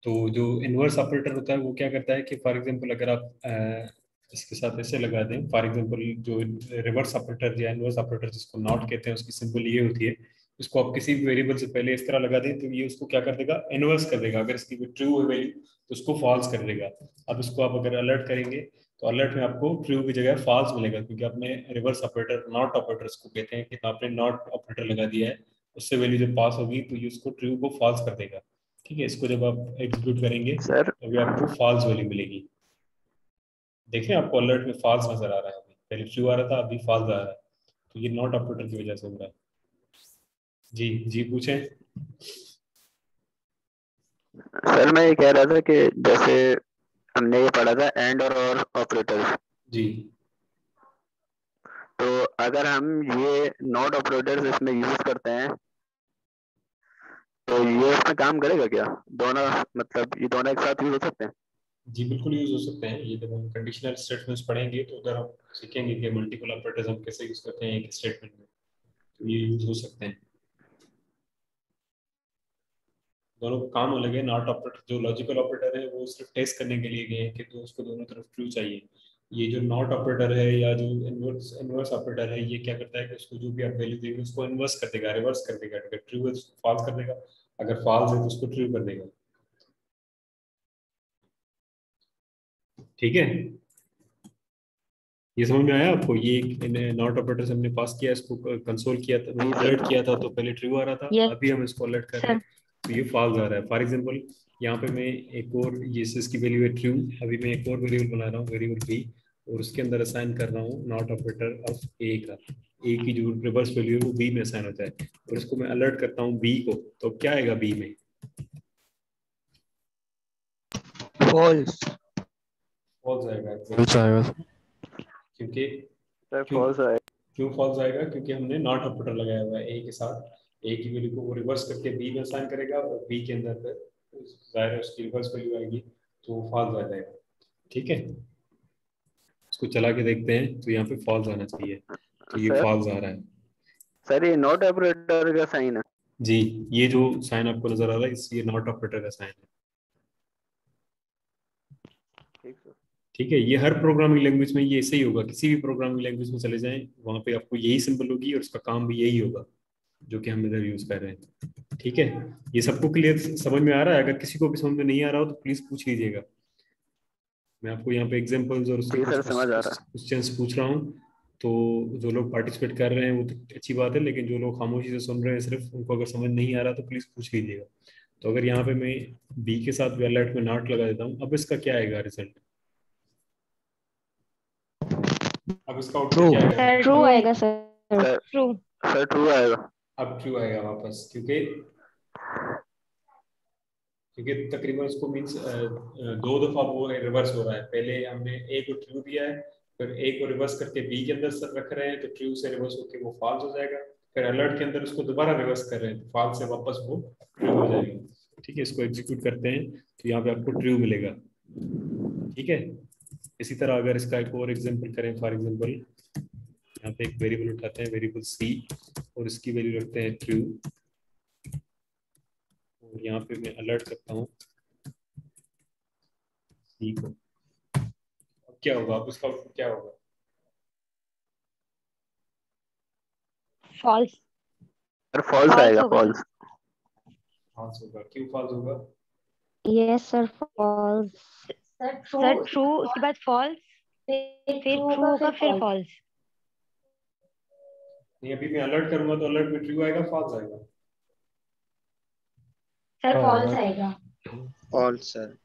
तो जो inverse operator होता है वो क्या करता है कि फॉर एग्जांपल अगर आप इसके साथ ऐसे लगा दें, फॉर एग्जांपल जो रिवर्स ऑपरेटर या इनवर्स ऑपरेटर जिसको नॉट कहते हैं उसकी सिंबल ये होती है, इसको आप किसी भी वेरिएबल से पहले इस तरह लगा दें तो ये उसको क्या कर देगा, इनवर्स कर देगा। अगर इसकी ट्रू है वैल्यू तो उसको फॉल्स कर देगा। अब इसको आप अगर अलर्ट करेंगे तो अलर्ट में आपको ट्रू की जगह फॉल्स मिलेगा, क्योंकि आपने रिवर्स ऑपरेटर नॉट ऑपरेटर को कहते हैं कि आपने नॉट ऑपरेटर लगा दिया है, उससे वैल्यू जब पास होगी तो ये उसको ट्रू को फॉल्स कर देगा। ठीक है, इसको जब आप एग्जीक्यूट करेंगे सर तो अभी आपको फॉल्स वैल्यू मिलेगी। देखिए आपको अलर्ट में फॉल्स नजर आ रहा है, अभी पहले ट्रू आ रहा था अभी फॉल्स आ रहा है, तो ये नॉट ऑपरेटर की वजह से हो रहा है। जी जी पूछें। सर मैं ये कह रहा था कि जैसे हमने ये पढ़ा था एंड और ऑपरेटर्स, जी तो अगर हम ये नॉट ऑपरेटर्स इसमें यूज करते हैं तो ये इसमें काम करेगा क्या? दोनों, मतलब ये दोनों एक साथ यूज हो सकते हैं? जी बिल्कुल यूज हो सकते हैं। ये जब हम कंडीशनल स्टेटमेंट्स पढ़ेंगे तो उधर हम सीखेंगे कि मल्टीपल ऑपरेटर्स हम कैसे यूज करते हैं एक स्टेटमेंट में, तो ये यूज हो सकते हैं। दोनों का काम अलग है। नॉट ऑपरेटर जो लॉजिकल ऑपरेटर है वो सिर्फ टेस्ट करने के लिए गए हैं कि तो उसको दोनों तरफ ट्रू चाहिए। ये जो नॉट ऑपरेटर है या जो इनवर्स इनवर्स ऑपरेटर है ये क्या करता है कि उसको जो भी आप वैल्यू देंगे उसको इनवर्स कर देगा, रिवर्स कर देगा। अगर ट्रू है तो उसको फॉल्स कर देगा, अगर फॉल्स है तो उसको ट्रू कर देगा। ठीक है, ये समझ में आया आपको? ये नॉट ऑपरेटर हमने पास किया, इसको कंसोल किया था, जी अलर्ट सर। किया था तो पहले ट्रू आ रहा था, यस अभी हम इसको अलर्ट कर रहे हैं सर। तो ये फॉल्स आ रहा है। फॉर एग्जांपल यहाँ पे मैं एक और, ये इसकी वैल्यू है ट्रू, अभी मैं एक और वेरिएबल बना रहा हूँ वेरिएबल बी, और उसके अंदर असाइन कर रहा हूँ नॉट ऑपरेटर ऑफ ए का। ए की जो रिवर्स वैल्यू है वो बी में असाइन होता है, और इसको मैं अलर्ट करता हूँ बी को, तो क्या आएगा बी में? फॉल्स। फॉल्स आएगा, फॉल्स आएगा सर। क्योंकि सर क्यों फॉल्स है। क्यों फॉल्स आएगा? क्योंकि हमने नॉट ऑपरेटर लगाया हुआ है ए के साथ। ए की वैल्यू को वो रिवर्स करके बी में असाइन करेगा और बी के अंदर फिर जाहिर है उसकी रिवर्स वैल्यू आएगी तो वो फॉल्स आ जाएगा। ठीक है, इसको चला के देखते हैं तो यहाँ पे फॉल्स आना चाहिए, तो ये सर फॉल्स आ रहा है। सर ये नॉट ऑपरेटर का साइन है? जी, ये जो साइन आपको नजर आ रहा है ये नॉट ऑपरेटर का साइन है। ठीक सर। ठीक है, ये हर प्रोग्रामिंग लैंग्वेज में ये ऐसे ही होगा, किसी भी प्रोग्रामिंग लैंग्वेज में चले जाएं वहां पे आपको यही सिंबल होगी और उसका काम भी यही होगा जो कि हम इधर यूज कर रहे हैं। ठीक है, ये सबको क्लियर समझ में आ रहा है? अगर किसी को भी समझ में नहीं आ रहा हो तो प्लीज पूछ लीजिएगा। मैं आपको यहाँ पे एग्जांपल्स और उसके जी कुछ सर समझ आ रहा क्वेश्चंस पूछ रहा हूँ, तो जो लोग पार्टिसिपेट कर रहे हैं वो तो अच्छी बात है, लेकिन जो लोग खामोशी से सुन रहे हैं सिर्फ, उनको अगर समझ नहीं आ रहा तो प्लीज पूछ लीजिएगा। तो अगर यहाँ पे मैं बी के साथ भी अलर्ट में नॉट लगा देता हूँ, अब इसका क्या आएगा रिजल्ट? अब इसका ट्रू। आउटपुट क्या आएगा? सर ट्रू आएगा सर। है। Sir true. सर ट्रू आएगा। अब ट्रू आएगा वापस, क्योंकि क्योंकि तकरीबन उसको मीन्स दो दफा वो रिवर्स हो रहा है। पहले हमने ए को ट्रू दिया है, फिर ए को रिवर्स करके बी के अंदर सर रख रहे हैं तो ट्रू से रिवर्स होके वो फॉल्स हो जाएगा। फिर अलर्ट के अंदर उसको दोबारा रिवर्स कर रहे हैं तो फॉल्स से वापस वो ट्रू हो जाएगा। ठीक है, इसको एग्जीक्यूट करते हैं तो यहाँ पे आपको ट्रू मिलेगा। ठीक है, इसी तरह अगर इसका एक और एग्जाम्पल करें, फॉर एग्जाम्पल यहाँ पे एक वेरिएबल उठाते हैं वेरिएबल सी, और इसकी वैल्यू रखते हैं ट्रू, और यहाँ पे मैं अलर्ट करता हूँ सी को। अब क्या होगा? अब उसका आउटपुट क्या होगा? फॉल्स। सर फॉल्स फॉल्स आएगा, होगा सर। फॉल्स। फॉल्स होगा। क्यों फॉल्स होगा? Yes sir false. Sir true sir उसके ट्रू बाद उसके बाद फॉल्स, फिर फिर ट्रू ट्रू होगा होगा फिर फिर फॉल्स। फॉल्स। नहीं, अभी मैं अलर्ट करूंगा तो अलर्ट में ट्रू आएगा फॉल्स आएगा? Sir false false. आएगा। False sir.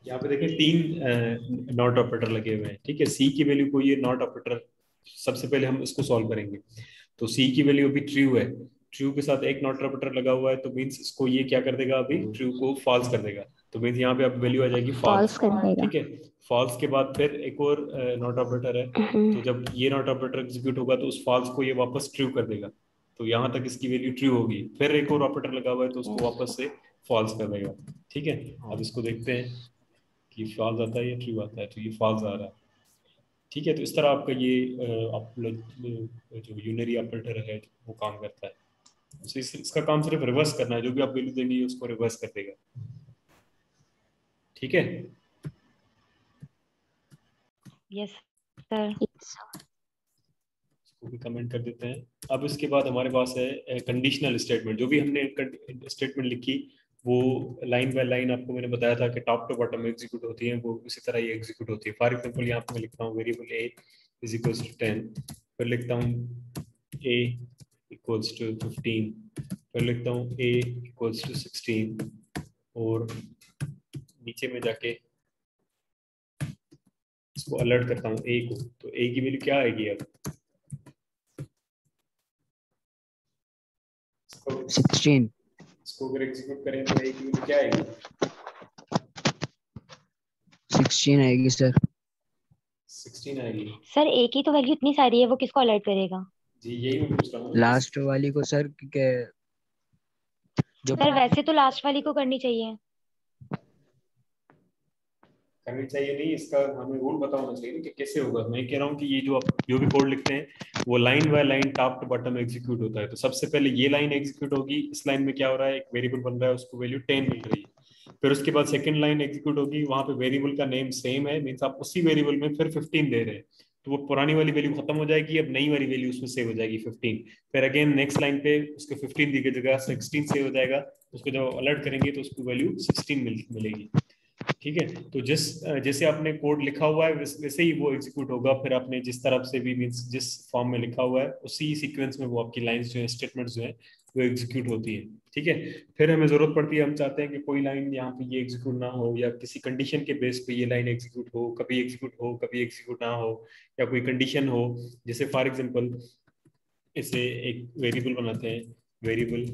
यहाँ पे देखिए तीन नॉट ऑपरेटर लगे हुए हैं। ठीक है, सी की वैल्यू को ये नॉट ऑपरेटर, सबसे पहले हम इसको सॉल्व करेंगे। तो सी की वैल्यू अभी ट्रू है, ट्रू के साथ एक नॉट ऑपरेटर लगा हुआ है तो मीन्स इसको ये क्या कर देगा, अभी ट्रू को फॉल्स कर देगा। तो मीन्स यहाँ पे अब वैल्यू आ जाएगी फॉल्स फॉल्स। कर देगा। ठीक है, फॉल्स के बाद फिर एक और नॉट ऑपरेटर है, तो जब ये नॉट ऑपरेटर एग्जीक्यूट होगा तो उस फॉल्स को ये वापस ट्रू कर देगा। तो यहाँ तक इसकी वैल्यू ट्रू होगी, फिर एक और ऑपरेटर लगा हुआ है तो उसको वापस से फॉल्स कर देगा। ठीक है, अब इसको देखते हैं कि फॉल्स आता है या ट्रू आता है, तो ये फॉल्स आ रहा है। ठीक है, तो इस तरह आपका ये जो यूनरी ऑपरेटर है वो काम करता है। So इसका काम सिर्फ रिवर्स करना है, जो भी आप वैल्यू देंगे उसको रिवर्स कर देगा। ठीक है, यस सर। इसको भी कमेंट कर देते हैं। अब इसके बाद हमारे पास है कंडीशनल स्टेटमेंट। जो भी हमने स्टेटमेंट लिखी वो लाइन बाय लाइन आपको मैंने बताया था कि टॉप टू बॉटम एग्जीक्यूट होती है, वो इसी तरह ये एग्जीक्यूट होती है। फॉर एग्जांपल यहाँ पे मैं लिखता हूँ variable a is equals to 10, फिर लिखता हूँ a इक्वल्स टू 15, फिर लिखता हूँ a इक्वल्स टू 16, और नीचे में जाके इसको अलर्ट करता हूँ a को। तो a की वैल्यू क्या आएगी अब? 16। इसको अगर एग्जीक्यूट करें तो a की वैल्यू क्या आएगी? 16 आएगी सर। 16 आएगी। सर एक ही तो वैल्यू इतनी सारी है, वो किसको अलर्ट करेगा? जी यही मैं पूछ रहा हूँ। लास्ट वाली को सर के जो सर वैसे तो लास्ट वाली को करनी चाहिए। करनी चाहिए नहीं, इसका हमें रूल पता होना चाहिए कि कैसे होगा। मैं कह रहा हूँ कि ये जो आप जो भी कोड लिखते हैं वो line by line top to bottom execute होता है। तो सबसे पहले ये लाइन एग्जीक्यूट होगी, इस लाइन में क्या हो रहा है, एक वेरिएबल बन रहा है, उसको वैल्यू 10 मिल रही है। फिर उसके बाद सेकंड लाइन एग्जीक्यूट होगी, वहां पे वेरिएबल का नेम सेम है, मींस आप उसी वेरिएबल में फिर 15 दे रहे हैं, तो वो पुरानी वाली वैल्यू खत्म हो जाएगी, अब नई वाली वैल्यू उसमें सेव हो जाएगी 15। फिर अगेन नेक्स्ट लाइन पे उसके 15 दी जगह 16 सेव हो जाएगा, उसको जब अलर्ट करेंगे तो उसको वैल्यू 16 मिलेगी। ठीक है, तो जैसे आपने कोड लिखा हुआ है वैसे ही वो एग्जीक्यूट होगा। फिर आपने जिस तरफ से भी मींस जिस फॉर्म में लिखा हुआ है उसी सीक्वेंस में वो आपकी लाइंस जो है, स्टेटमेंट्स जो है वो एग्जीक्यूट होती है। ठीक है, फिर हमें जरूरत पड़ती है, हम चाहते हैं कि कोई लाइन यहाँ पे ये एग्जीक्यूट ना हो, या किसी कंडीशन के बेस पे ये लाइन एग्जीक्यूट हो, कभी एग्जीक्यूट हो कभी एग्जीक्यूट ना हो, या कोई कंडीशन हो। जैसे फॉर एग्जाम्पल इसे एक वेरिएबल बनाते हैं, वेरिएबल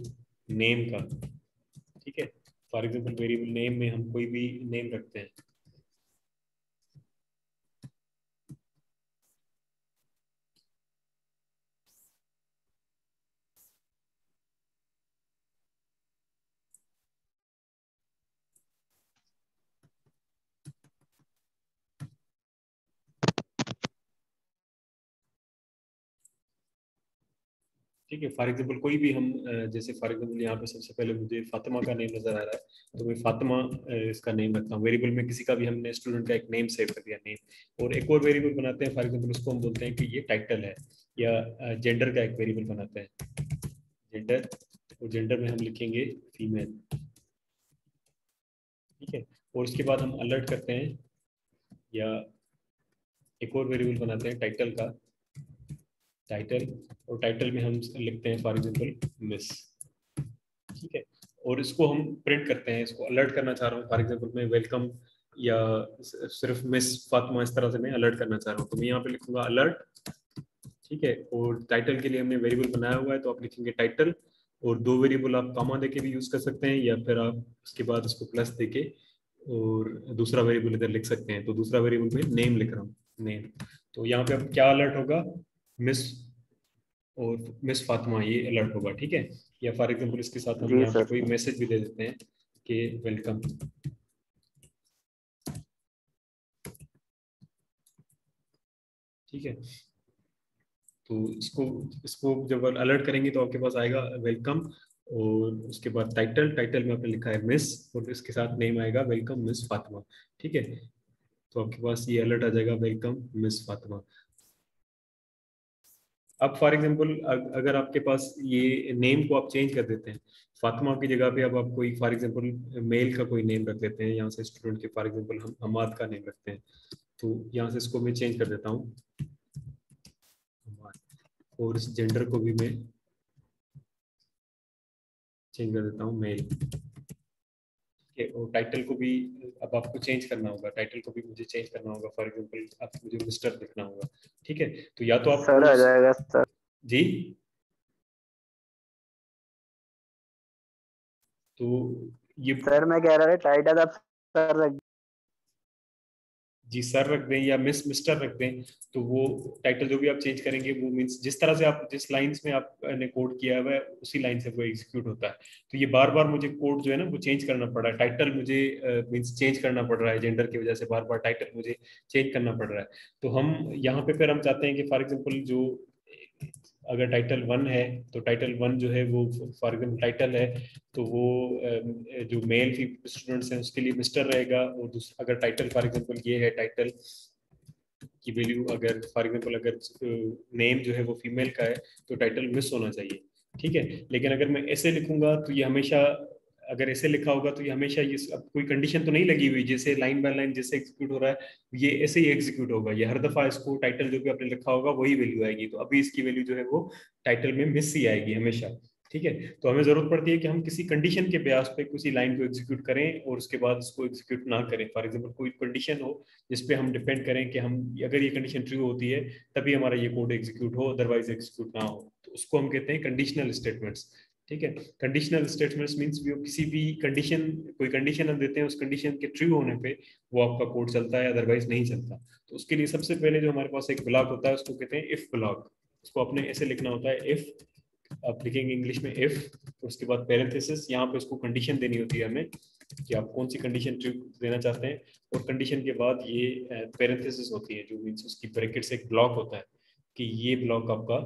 नेम का। ठीक है, फॉर एग्जाम्पल वेरिएबल नेम में हम कोई भी नेम रखते हैं। ठीक है, फॉर एग्जाम्पल कोई भी हम जैसे फॉर एग्जाम्पल यहाँ पे सबसे पहले मुझे फातिमा का नेम नजर आ रहा है, तो मैं फातिमा इसका नेम रखता हूँ। वेरिएबल में किसी का भी हमने स्टूडेंट का एक नेम सेव कर दिया, नेम। और एक और वेरिएबल बनाते हैं, फॉर एग्जाम्पल उसको हम बोलते हैं कि ये टाइटल है, या जेंडर का एक वेरिएबल बनाते हैं, जेंडर। और जेंडर में हम लिखेंगे फीमेल। ठीक है, और उसके बाद हम अलर्ट करते हैं, या एक और वेरिएबल बनाते हैं टाइटल का, टाइटल। और टाइटल में हम लिखते हैं फॉर एग्जाम्पल मिस। ठीक है, और इसको हम प्रिंट करते हैं, इसको अलर्ट करना चाह रहा हूँ, फॉर एग्जाम्पल मैं वेलकम या सिर्फ मिस फातिमा इस तरह से मैं अलर्ट करना चाह रहा हूँ, तो मैं यहाँ पे लिखूंगा अलर्ट। ठीक है, और टाइटल के लिए हमने वेरिएबल बनाया हुआ है, तो आप लिखेंगे टाइटल, और दो वेरिएबल आप कॉमा देके भी यूज कर सकते हैं, या फिर आप उसके बाद उसको प्लस देके और दूसरा वेरिएबल इधर लिख सकते हैं। तो दूसरा वेरिएबल में नेम लिख रहा हूँ, नेम। तो यहाँ पे अब क्या अलर्ट होगा, मिस और मिस फातिमा, ये अलर्ट होगा। ठीक है, या फॉर एग्जांपल इसके साथ हम जी यहाँ पे सर। कोई मैसेज भी दे देते हैं कि वेलकम। ठीक है, तो इसको इसको जब अलर्ट करेंगे तो आपके पास आएगा वेलकम, और उसके बाद टाइटल, टाइटल में आपने लिखा है मिस, और इसके साथ नेम आएगा वेलकम मिस फातिमा। ठीक है, तो आपके पास ये अलर्ट आ जाएगा वेलकम मिस फातिमा। अब फॉर एग्जांपल अगर आपके पास ये नेम को आप चेंज कर देते हैं, फातिमा की जगह पे अब आप कोई फॉर एग्जांपल मेल का कोई नेम रख लेते हैं, यहाँ से स्टूडेंट के फॉर एग्जांपल हम हमाद का नेम रखते हैं, तो यहाँ से इसको मैं चेंज कर देता हूँ हमाद, और इस जेंडर को भी मैं चेंज कर देता हूँ मेल। ठीक है, और टाइटल को भी अब आपको चेंज करना होगा, टाइटल को भी मुझे चेंज करना होगा, फॉर एग्जांपल अब मुझे मिस्टर लिखना होगा। ठीक है, तो या तो आप सर आ जाएगा सर। जी, तो ये सर मैं कह रहा था टाइटल आप सर रख। जी सर रख दें या मिस्टर रख दें, तो वो टाइटल जो भी आप चेंज करेंगे वो मींस जिस तरह से आप जिस लाइंस में आपने कोड किया हुआ है उसी लाइन से वो एग्जीक्यूट होता है। तो ये बार बार मुझे कोड जो है ना वो चेंज करना पड़ रहा है, टाइटल मुझे मींस चेंज करना पड़ रहा है, जेंडर की वजह से बार बार टाइटल मुझे चेंज करना पड़ रहा है। तो हम यहाँ पे फिर हम चाहते हैं कि फॉर एग्जाम्पल जो अगर टाइटल 1 है तो टाइटल 1 जो है वो फॉर एग्जाम्पल टाइटल है तो वो जो मेल स्टूडेंट्स हैं उसके लिए मिस्टर रहेगा, और दूसरा अगर टाइटल फॉर एग्जाम्पल ये है टाइटल की वैल्यू, अगर फॉर एग्जाम्पल अगर नेम जो है वो फीमेल का है तो टाइटल मिस होना चाहिए, ठीक है। लेकिन अगर मैं ऐसे लिखूंगा तो ये हमेशा, अगर ऐसे लिखा होगा तो ये हमेशा ये, अब कोई कंडीशन तो नहीं लगी हुई, जैसे लाइन बाय लाइन जैसे एग्जीक्यूट हो रहा है ये ऐसे ही एग्जीक्यूट होगा, ये हर दफा इसको टाइटल जो भी आपने लिखा होगा वही वैल्यू आएगी, तो अभी इसकी वैल्यू जो है वो टाइटल में मिस ही आएगी हमेशा, ठीक है। तो हमें जरूरत पड़ती है कि हम किसी कंडीशन के बेस पे किसी लाइन को एग्जीक्यूट करें और उसके बाद उसको एग्जीक्यूट ना करें। फॉर एग्जाम्पल कोई कंडीशन हो जिसपे हम डिपेंड करें कि हम अगर ये कंडीशन ट्रू होती है तभी हमारा ये कोड एग्जीक्यूट हो, अदरवाइज एग्जीक्यूट ना हो, तो उसको हम कहते हैं कंडीशनल स्टेटमेंट्स, ठीक है। कंडीशनल स्टेटमेंट्स मींस वो किसी भी कंडीशन, कोई कंडीशन हम देते हैं, उस कंडीशन के ट्रू होने पे वो आपका कोड चलता है, अदरवाइज नहीं चलता। तो उसके लिए सबसे पहले जो हमारे पास एक ब्लॉक होता है उसको कहते हैं इफ ब्लॉक। उसको आपने ऐसे लिखना होता है इफ, आप लिखेंगे इंग्लिश में इफ, तो उसके बाद पैरेंथेसिस, यहाँ पे उसको कंडीशन देनी होती है हमें कि आप कौन सी कंडीशन ट्रू देना चाहते हैं, और कंडीशन के बाद ये पैरेंथेसिस होती है जो मीन्स उसकी ब्रैकेट से एक ब्लॉक होता है कि ये ब्लॉक आपका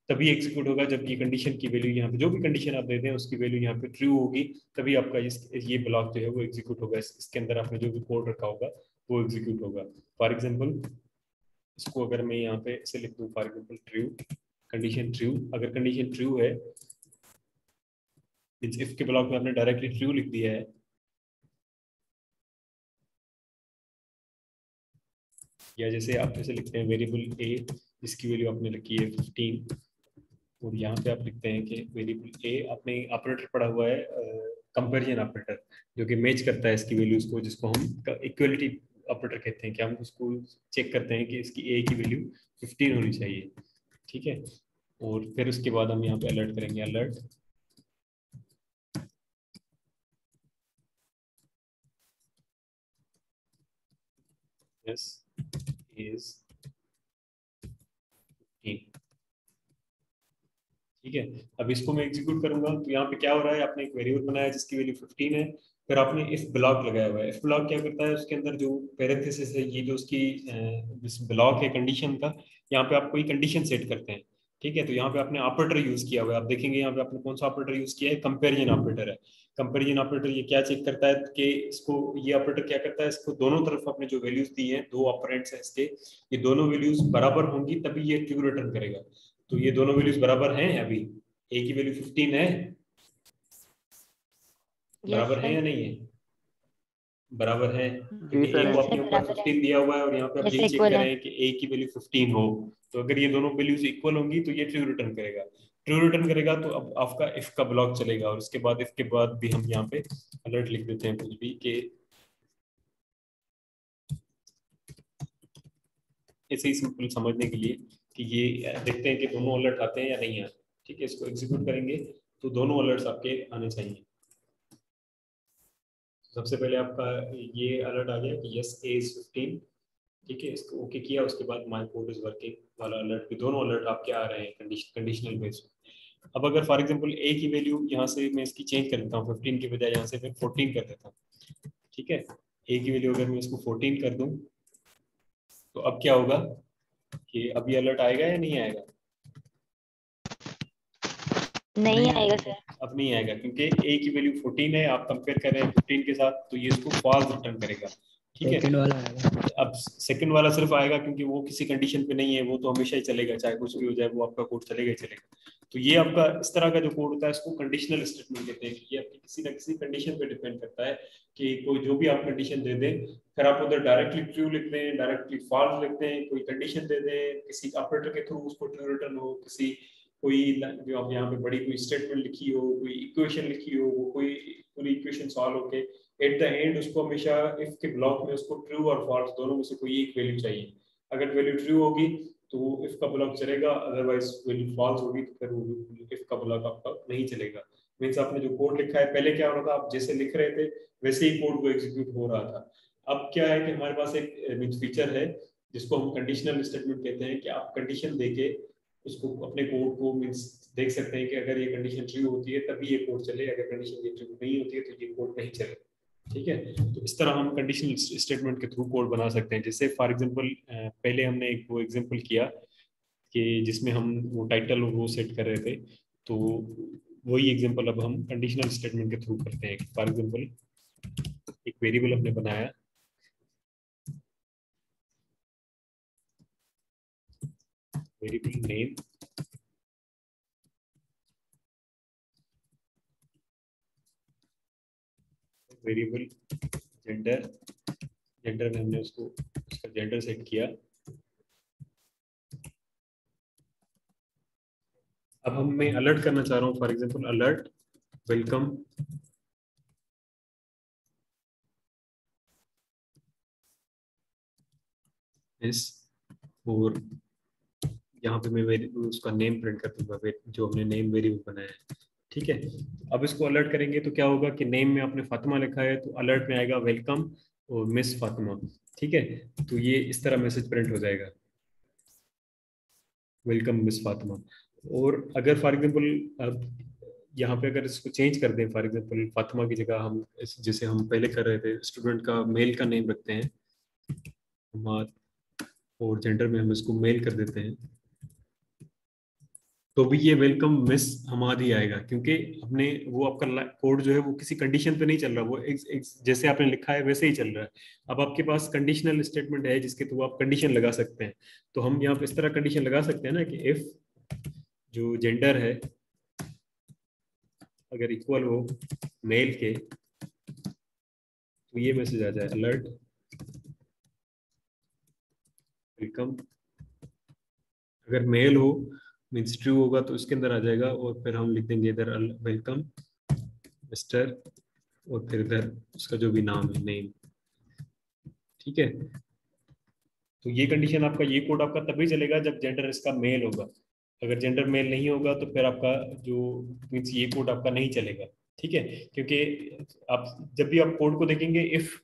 तभी एग्जीक्यूट होगा जब ये कंडीशन की वैल्यू, यहाँ पे जो भी कंडीशन आप दे दें उसकी वैल्यू यहाँ पे ट्रू होगी, तभी आपका ये ब्लॉक जो है वो एग्जीक्यूट होगा, इसके अंदर आपने जो भी कोड रखा होगा वो एग्जीक्यूट होगा। फॉर एग्जाम्पल इसको अगर मैं यहाँ पे ऐसे लिख दूँ, for example true, condition true, अगर कंडीशन ट्रू है इफ के ब्लॉक में आपने डायरेक्टली ट्रू लिख दिया है, या जैसे आप जैसे लिखते हैं वेरिएबल ए जिसकी वैल्यू आपने लिखी है 15, और यहाँ पे आप लिखते हैं कि वेरिएबल ए, आपने ऑपरेटर पढ़ा हुआ है कंपैरिजन ऑपरेटर जो कि मैच करता है इसकी वैल्यूज को, जिसको हम इक्वलिटी ऑपरेटर कहते हैं, कि हम उसको चेक करते हैं कि इसकी ए की वैल्यू 15 होनी चाहिए, ठीक है। और फिर उसके बाद हम यहाँ पे अलर्ट करेंगे, अलर्ट यस इज 15, ठीक है। अब इसको मैं एग्जीक्यूट करूंगा तो यहाँ पे क्या हो रहा है, आपने एक वेरिएबल बनाया जिसकी वैल्यू 15 है, फिर आपने इफ ब्लॉक लगाया हुआ है। इफ ब्लॉक क्या करता है, उसके अंदर जो पैरेंथेसिस है, ये जो उसकी जिस ब्लॉक है कंडीशन का, यहाँ पे आप कोई कंडीशन सेट करते हैं, ठीक है। तो यहाँ पे आपने ऑपरेटर यूज किया हुआ है, आप देखेंगे यहाँ पे आपने कौन सा ऑपरेटर यूज किया है, कंपेरिजन ऑपरेटर है। कंपेरिजन ऑपरेटर ये क्या चेक करता है कि इसको, ये ऑपरेटर क्या करता है, इसको दोनों तरफ आपने जो वैल्यूज दी हैं, दो ऑपरेंड्स हैं इसके, ये दोनों वैल्यूज बराबर होंगी तभी ये ट्रू रिटर्न करेगा। तो ये दोनों वैल्यूज बराबर हैं, अभी ए की वैल्यू 15 है, बराबर है या नहीं है, बराबर है, जी क्योंकि ए सर को है। आपने ऊपर 15 दिया हुआ है और यहाँ पे आप यस यही चेक इक्वल है। करें कि ए की वैल्यू 15 हो, तो अगर ये दोनों वैल्यूज इक्वल होंगी तो ये ट्रू रिटर्न करेगा। ट्रू रिटर्न करेगा तो अब आपका इफ का ब्लॉक चलेगा, और उसके बाद इफ के बाद भी हम यहाँ पे अलर्ट लिख देते हैं कुछ भी, कि ऐसे ही सिंपल समझने के लिए कि ये देखते हैं कि दोनों अलर्ट आते हैं या नहीं आते, ठीक है। इसको एग्जीक्यूट करेंगे तो दोनों अलर्ट्स आपके आने चाहिए। सबसे पहले आपका ये अलर्ट आ गया कि यस ए इज 15, ठीक है, इसको ओके किया, उसके बाद माय कोड इज वर्किंग वाला अलर्ट भी, दोनों अलर्ट आपके आ रहे हैं कंडीशनल बेस पे। अब अगर फॉर एग्जांपल ए की वैल्यू यहाँ से मैं इसकी चेंज कर देता हूँ, 15 की बजाय यहाँ से मैं 14 कर देता हूँ, ठीक है। ए की वैल्यू अगर मैं इसको 14 कर दूं तो अब क्या होगा कि अब ये अलर्ट आएगा या नहीं आएगा, नहीं आएगा सर। अब नहीं आएगा, क्योंकि ए की वैल्यू 14 है, आप कंपेयर कर रहे हैं 15 के साथ, तो ये इसको फॉल्स रिटर्न करेगा, ठीक है। सेकंड वाला आएगा। अब सेकंड वाला सिर्फ आएगा क्योंकि वो किसी कंडीशन पे नहीं है, वो तो हमेशा ही चलेगा, चाहे कुछ भी हो जाए वो आपका कोड चलेगा ही चलेगा। तो ये आपका इस तरह का जो कोड होता है इसको कंडीशनल स्टेटमेंट कहते हैं, कि ये आपकी किसी ना किसी कंडीशन पे डिपेंड करता है कि कोई जो भी आप कंडीशन दे दें, फिर आप उधर डायरेक्टली ट्रू लिख दें, डायरेक्टली फॉल्स लिख दें, कोई कंडीशन दे दें, किसी ऑपरेटर के थ्रू उसको ट्रू रिटर्न हो, किसी कोई जो आप यहाँ पे बड़ी कोई स्टेटमेंट लिखी हो, कोई इक्वेशन लिखी हो, वो कोई पूरी इक्वेशन सॉल्व होके एट द एंड उसको हमेशा इफ के ब्लॉक में उसको ट्रू और फॉल्स दोनों में से कोई एक वैल्यू चाहिए। अगर वैल्यू ट्रू होगी तो वो इफ का ब्लॉक चलेगा, अदरवाइज वैल्यू फॉल्स होगी तो फिर वो इफ का ब्लॉक आपका नहीं चलेगा। मीन्स आपने जो कोड लिखा है, पहले क्या हो रहा था, आप जैसे लिख रहे थे वैसे ही कोड को एग्जीक्यूट हो रहा था। अब क्या है कि हमारे पास एक मीन्स फीचर है जिसको हम कंडीशनल स्टेटमेंट कहते हैं, कि आप कंडीशन देके उसको अपने कोड को मीन्स देख सकते हैं कि अगर ये कंडीशन ट्रू होती है तभी ये कोड चले, अगर कंडीशन ये ट्रू नहीं होती है तो ये कोड नहीं चले, ठीक है। तो इस तरह हम कंडीशनल स्टेटमेंट के थ्रू कोड बना सकते हैं। जैसे फॉर एग्जांपल पहले हमने एक वो एग्जांपल किया कि जिसमें हम वो टाइटल और वो सेट कर रहे थे, तो वही एग्जांपल अब हम कंडीशनल स्टेटमेंट के थ्रू करते हैं। फॉर एग्जांपल एक वेरिएबल हमने बनाया, variable name, variable gender, gender में हमने उसका जेंडर सेट किया। अब मैं अलर्ट करना चाह रहा हूँ, फॉर एग्जांपल अलर्ट वेलकम इस, और यहाँ पे मैं उसका नेम प्रिंट कर दूंगा, जो हमने नेम वेरिएबल बनाया है। ठीक है, अब इसको अलर्ट करेंगे तो क्या होगा कि नेम में आपने फातिमा लिखा है तो अलर्ट में आएगा वेलकम और मिस फातिमा। ठीक है, तो ये इस तरह मैसेज प्रिंट हो जाएगा, वेलकम मिस फातिमा। और अगर फॉर एग्जांपल अब यहाँ पे अगर इसको चेंज कर दें, फॉर एग्जांपल फातिमा की जगह हम जैसे हम पहले कर रहे थे, स्टूडेंट का मेल का नेम रखते हैं हमाद, और जेंडर में हम इसको मेल कर देते हैं, तो भी ये वेलकम मिस हमाद ही आएगा, क्योंकि अपने वो आपका कोड जो है वो किसी कंडीशन पे नहीं चल रहा, वो जैसे आपने लिखा है वैसे ही चल रहा है। अब आपके पास कंडीशनल स्टेटमेंट है जिसके थ्रू आप कंडीशन लगा सकते हैं, तो हम यहाँ पे इस तरह कंडीशन लगा सकते हैं ना कि इफ जो जेंडर है अगर इक्वल हो मेल के, तो ये मैसेज आ जाए अलर्ट वेलकम। अगर मेल हो मीन्स ट्रू होगा तो इसके अंदर आ जाएगा, और फिर हम लिख देंगे इधर वेलकम मिस्टर, और फिर इधर उसका जो भी नाम है नेम। ठीक है, तो ये कंडीशन आपका, ये कोड आपका तभी चलेगा जब जेंडर इसका मेल होगा। अगर जेंडर मेल नहीं होगा तो फिर आपका जो मीन्स ये कोड आपका नहीं चलेगा। ठीक है, क्योंकि आप जब भी आप कोड को देखेंगे, इफ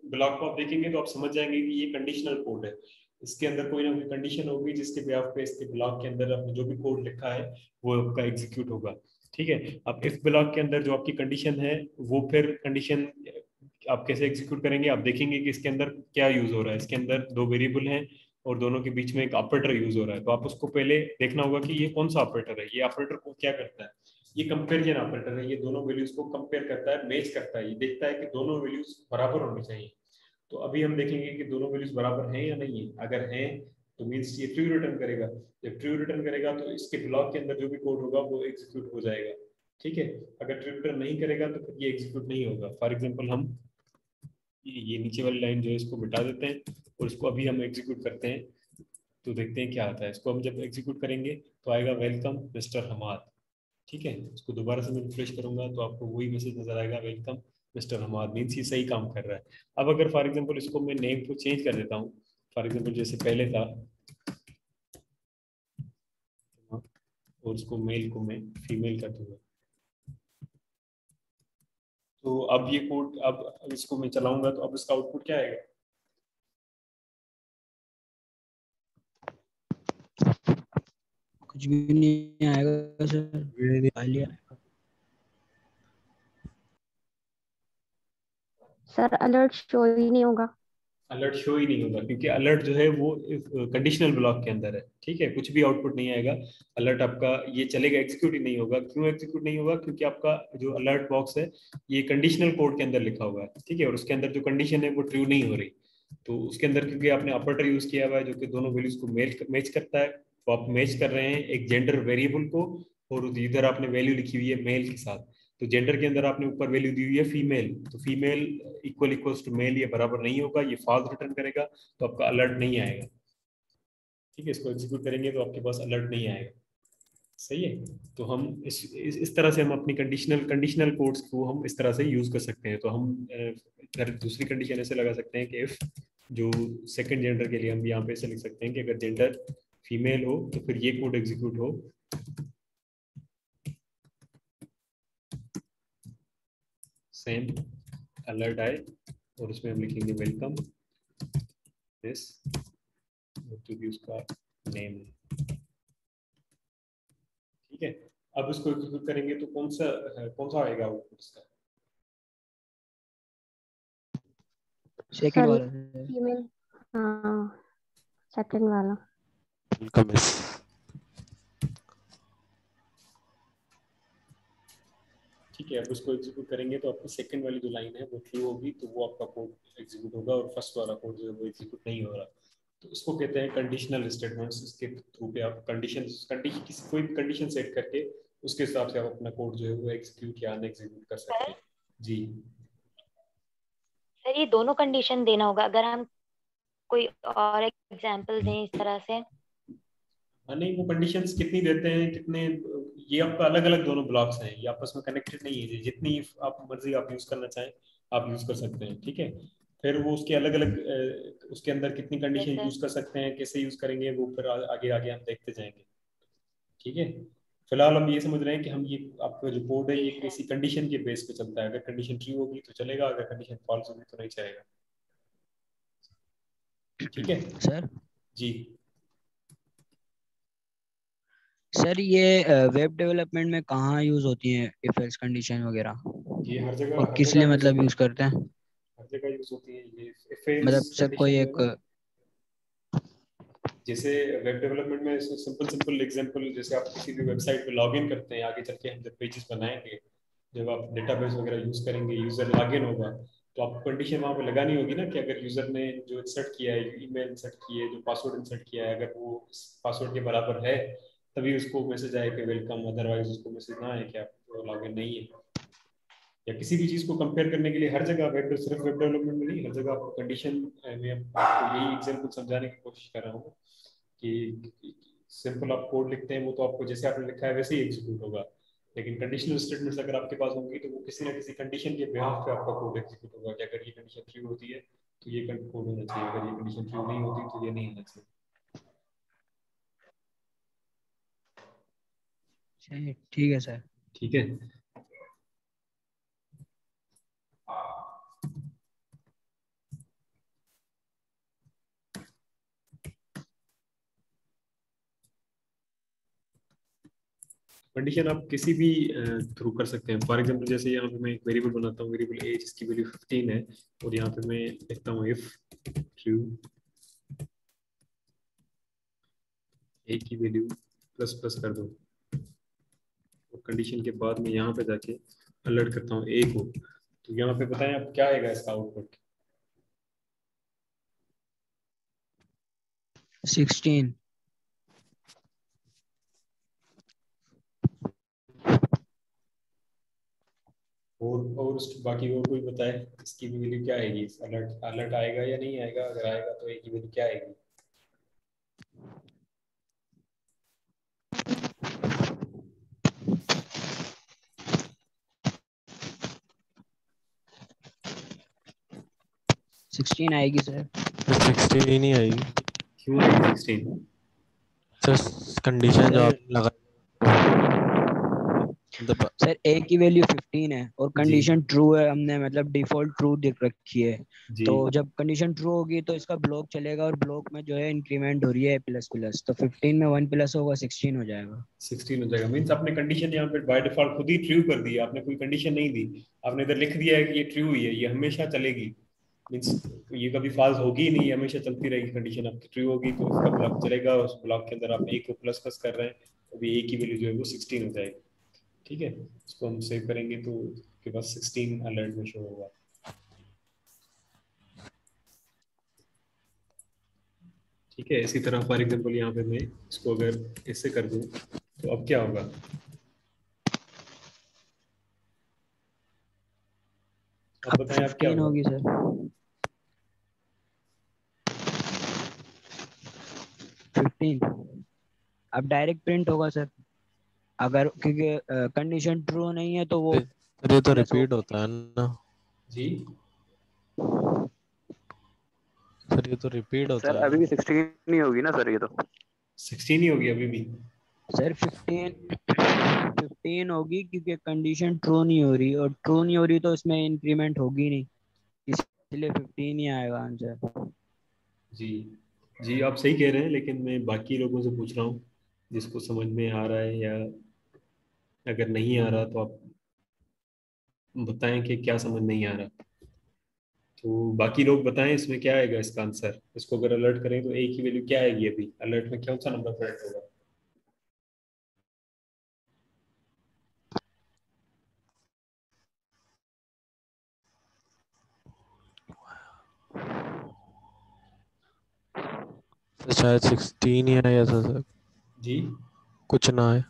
ब्लॉक को आप देखेंगे तो आप समझ जाएंगे कि ये कंडीशनल कोड है, इसके अंदर कोई ना कोई कंडीशन होगी जिसके बेसिस पे इसके ब्लॉक के अंदर आपने जो भी कोड लिखा है वो आपका एग्जीक्यूट होगा। ठीक है, अब इफ ब्लॉक के अंदर जो आपकी कंडीशन है वो फिर कंडीशन आप कैसे एग्जीक्यूट करेंगे, आप देखेंगे कि इसके अंदर क्या यूज हो रहा है। इसके अंदर दो वेरिएबल हैं और दोनों के बीच में एक ऑपरेटर यूज हो रहा है, तो आप उसको पहले देखना होगा कि ये कौन सा ऑपरेटर है। ये ऑपरेटर को क्या करता है, ये कंपेरिजन ऑपरेटर है, ये दोनों वैल्यूज को कंपेयर करता है, मैच करता है, ये देखता है कि दोनों वैल्यूज बराबर होनी चाहिए। तो अभी हम देखेंगे कि दोनों वैल्यूज बराबर हैं या नहीं है। अगर हैं तो मीन्स ये ट्रू रिटर्न करेगा, जब ट्रू रिटर्न करेगा तो इसके ब्लॉक के अंदर जो भी कोड होगा वो एग्जीक्यूट हो जाएगा। ठीक है, अगर ट्रू रिटर्न नहीं करेगा तो फिर ये एग्जीक्यूट नहीं होगा। फॉर एग्जांपल हम ये नीचे वाली लाइन जो है इसको मिटा देते हैं और इसको अभी हम एग्जीक्यूट करते हैं, तो देखते हैं क्या आता है। इसको हम जब एग्जीक्यूट करेंगे तो आएगा वेलकम मिस्टर हमाद। ठीक है, इसको दोबारा से मैं रिफ्रेश करूंगा तो आपको वही मैसेज नजर आएगा, वेलकम मिस्टर हमाद, मीन्स ये सही काम कर रहा है। अब अगर फॉर एग्जांपल इसको मैं नेम को चेंज कर देता हूँ, फॉर एग्जांपल जैसे पहले था, और उसको मेल को मैं फीमेल कर दूंगा, तो अब ये कोड, अब इसको मैं चलाऊंगा तो अब इसका आउटपुट क्या आएगा। कुछ भी नहीं आएगा सर, खाली आएगा। सर अलर्ट शो ही नहीं होगा। अलर्ट शो ही नहीं होगा क्योंकि अलर्ट जो है वो कंडीशनल ब्लॉक के अंदर है। ठीक है, कुछ भी आउटपुट नहीं आएगा, अलर्ट आपका ये चलेगा, एग्जीक्यूट ही नहीं होगा। क्यों एग्जीक्यूट नहीं होगा, क्योंकि आपका जो अलर्ट बॉक्स है ये कंडीशनल कोड के अंदर लिखा हुआ है। ठीक है, और उसके अंदर जो कंडीशन है वो ट्रू नहीं हो रही, तो उसके अंदर क्योंकि आपने ऑपरेटर यूज किया हुआ है जो कि दोनों वैल्यूज को मैच करता है, तो आप मैच कर रहे हैं एक जेंडर वेरिएबल को, और इधर आपने वैल्यू लिखी हुई है मेल के साथ। तो जेंडर के अंदर आपने ऊपर वैल्यू दी हुई है फीमेल, तो female equal equals to male, ये बराबर नहीं होगा, ये फॉल्स रिटर्न करेगा, तो आपका अलर्ट नहीं आएगा। ठीक है, इसको एग्जीक्यूट करेंगे तो आपके पास अलर्ट नहीं आएगा। सही है, तो हम इस तरह से हम अपनी कंडीशनल कोड्स को हम इस तरह से यूज कर सकते हैं। तो हम दूसरी कंडीशन ऐसे लगा सकते हैं कि इफ जो सेकंड जेंडर के लिए हम यहाँ पे ऐसे लिख सकते हैं कि अगर जेंडर फीमेल हो तो फिर ये कोड एग्जीक्यूट हो, सेम अलर्ट आए, और उसमें हम लिखेंगे वेलकम दिस, जो भी उसका नेम है। ठीक है, अब इसको एग्जीक्यूट करेंगे तो कौन सा आएगा आउटपुट इसका। सेकंड सर वाला सर। फीमेल, हाँ सेकंड वाला। लाइन का मिस। ठीक है, अब उसको एग्जीक्यूट करेंगे तो आपकी सेकंड वाली जो लाइन है वो ट्रू होगी, तो वो आपका कोड एग्जीक्यूट होगा, और फर्स्ट वाला कोड जो है वो एग्जीक्यूट नहीं हो रहा। तो इसको कहते हैं कंडीशनल स्टेटमेंट्स। इसके थ्रू पे आप कंडीशन किसी कोई भी कंडीशन सेट करके उसके हिसाब से आप अपना कोड जो है वो एग्जीक्यूट या अनएग्जीक्यूट कर सकते हैं। जी सर ये दोनों कंडीशन देना होगा, अगर हम कोई और एग्जांपल दें इस तरह से। हाँ, नहीं वो कंडीशंस कितनी देते हैं कितने, ये आपका अलग अलग दोनों ब्लॉक्स हैं, ये आपस में कनेक्टेड नहीं है। जितनी आप मर्जी आप यूज करना चाहें आप यूज कर सकते हैं, ठीक है। फिर वो उसके अलग अलग उसके अंदर कितनी कंडीशन सर यूज कर सकते हैं, कैसे यूज करेंगे, वो फिर आगे आगे हम देखते जाएंगे, ठीक है। फिलहाल हम ये समझ रहे हैं कि हम ये आपका जो कोड है जी ये सर। किसी कंडीशन के बेस पे चलता है। अगर कंडीशन ट्रू होगी तो चलेगा, अगर कंडीशन फॉल्स होगी तो नहीं चलेगा, ठीक है सर जी। सर ये वेब डेवलपमेंट में कहाँ यूज होती है इफ एल्स कंडीशन वगैरह, ये और हर किस लिए जगह यूज मतलब होती यूज है, करते हैं? हर जगह यूज होती है ये इफ एल्स मतलब सर कोई कंडीशन जो है एक ना। जैसे वेब डेवलपमेंट में सिंपल सिंपल एग्जांपल, जैसे आप किसी भी वेबसाइट पे लॉगिन करते हैं, आगे चल के हम जब पेजेस बनाएंगे, जब आप डेटाबेस वगैरह यूज करेंगे, यूजर लॉगिन होगा, तो आपको कंडीशन वहाँ पे लगानी होगी ना कि अगर यूजर ने जो इंसर्ट किया है, ईमेल इंसर्ट की है, जो पासवर्ड इंसर्ट किया है, अगर वो पासवर्ड के बराबर है तभी उसको मैसेज आए कि वेलकम, अदरवाइज उसको मैसेज ना आए कि आप लॉगिन नहीं है। या किसी भी चीज को कंपेयर करने के लिए हर जगह वेब, सिर्फ वेब डेवलपमेंट में नहीं, हर जगह आपको कंडीशन में आपको यही एग्जांपल समझाने की कोशिश कर रहा हूँ कि सिंपल आप कोड लिखते हैं वो तो आपको जैसे आपने लिखा है वैसे ही एग्जीक्यूट होगा, लेकिन कंडीशनल स्टेटमेंट्स अगर आपके पास होंगी तो वो किसी ना किसी कंडीशन के बिहाफ पे आपका कोड एग्जीक्यूट होगा कि अगर ये कंडीशन ट्रू होती है तो ये कोड होना चाहिए, अगर ये कंडीशन ट्रू नहीं होती तो ये नहीं होना चाहिए। चलिए ठीक है सर। ठीक है। कंडीशन आप किसी भी थ्रू कर सकते हैं। फॉर एग्जांपल जैसे यहाँ पे मैं एक वेरिएबल बनाता हूँ, वेरिएबल ए जिसकी वैल्यू 15 है, और यहाँ पे मैं लिखता हूँ इफ ट्रू ए की वैल्यू प्लस प्लस कर दो, और कंडीशन के बाद में यहाँ पे जाके अलर्ट करता हूँ ए को, तो यहाँ पे बताएं आप क्या आएगा इसका आउटपुट। 16। और बाकी और कोई बताए इसकी भी वैल्यू क्या आएगी, अलर्ट अलर्ट आएगा या नहीं आएगा, अगर आएगा तो ए की वैल्यू क्या आएगी। सिक्सटीन आएगी सर। 16 ही आएगी क्यों आएगी 16? सर, कंडीशन जो सर आपने लगा सर ए की वैल्यू 15 है और जी कंडीशन ट्रू है, हमने मतलब डिफॉल्ट ट्रू दिख रखी है। जी तो जब कंडीशन ट्रू होगी तो इसका ब्लॉक चलेगा, और ब्लॉक में जो है इंक्रीमेंट हो रही है प्लस प्लस, तो 15 में 1 प्लस होगा 16 हो जाएगा। 16 हो जाएगा। मीन्स आपने कंडीशन यहाँ पे बाय डिफॉल्ट खुद ही ट्रू कर दी, आपने कोई कंडीशन नहीं दी, आपने इधर लिख दिया है कि ये ट्रू हुई है, ये हमेशा चलेगी। मीन्स ये कभी फॉल्स होगी ही नहीं, ये हमेशा चलती रहेगी। कंडीशन आपकी ट्रू होगी तो उसका ब्लॉक चलेगा, उस ब्लॉक के अंदर आप ए को प्लस प्लस कर रहे हैं, तो अभी ए की वैल्यू जो है वो 16 हो जाएगी, ठीक है। इसको हम सेव करेंगे तो आपके पास 16 अलर्ट में शो होगा, ठीक है। इसी तरह फॉर एग्जांपल यहाँ पे मैं इसको अगर ऐसे कर दूं तो अब क्या होगा, आप अब बताएं अब क्या 15 होगा। होगी सर। 15 अब डायरेक्ट प्रिंट होगा सर, अगर क्योंकि कंडीशन ट्रू नहीं है तो वो सर ये तो प्लस रिपीट होगा। होता है ना जी सर, ये तो रिपीट होता सर है अभी ना। भी 16 नहीं होगी ना सर ये तो। 16 ही होगी अभी भी। सर 15 होगी क्योंकि कंडीशन ट्रू नहीं हो रही, और ट्रू नहीं हो रही तो इसमें इंक्रीमेंट होगी नहीं, इसलिए 15 ही आएगा आंसर। जी जी आप सही कह रहे हैं, लेकिन मैं बाकी लोगों से पूछ रहा हूँ जिसको समझ में आ रहा है, या अगर नहीं आ रहा तो आप बताएं कि क्या समझ नहीं आ रहा, तो बाकी लोग बताएं इसमें क्या आएगा इसका आंसर। इसको अगर अलर्ट करें तो ए की वैल्यू क्या आएगी, अभी अलर्ट में कौन सा नंबर प्रिंट होगा? तो शायद 16 ही आया था सर, जी कुछ ना है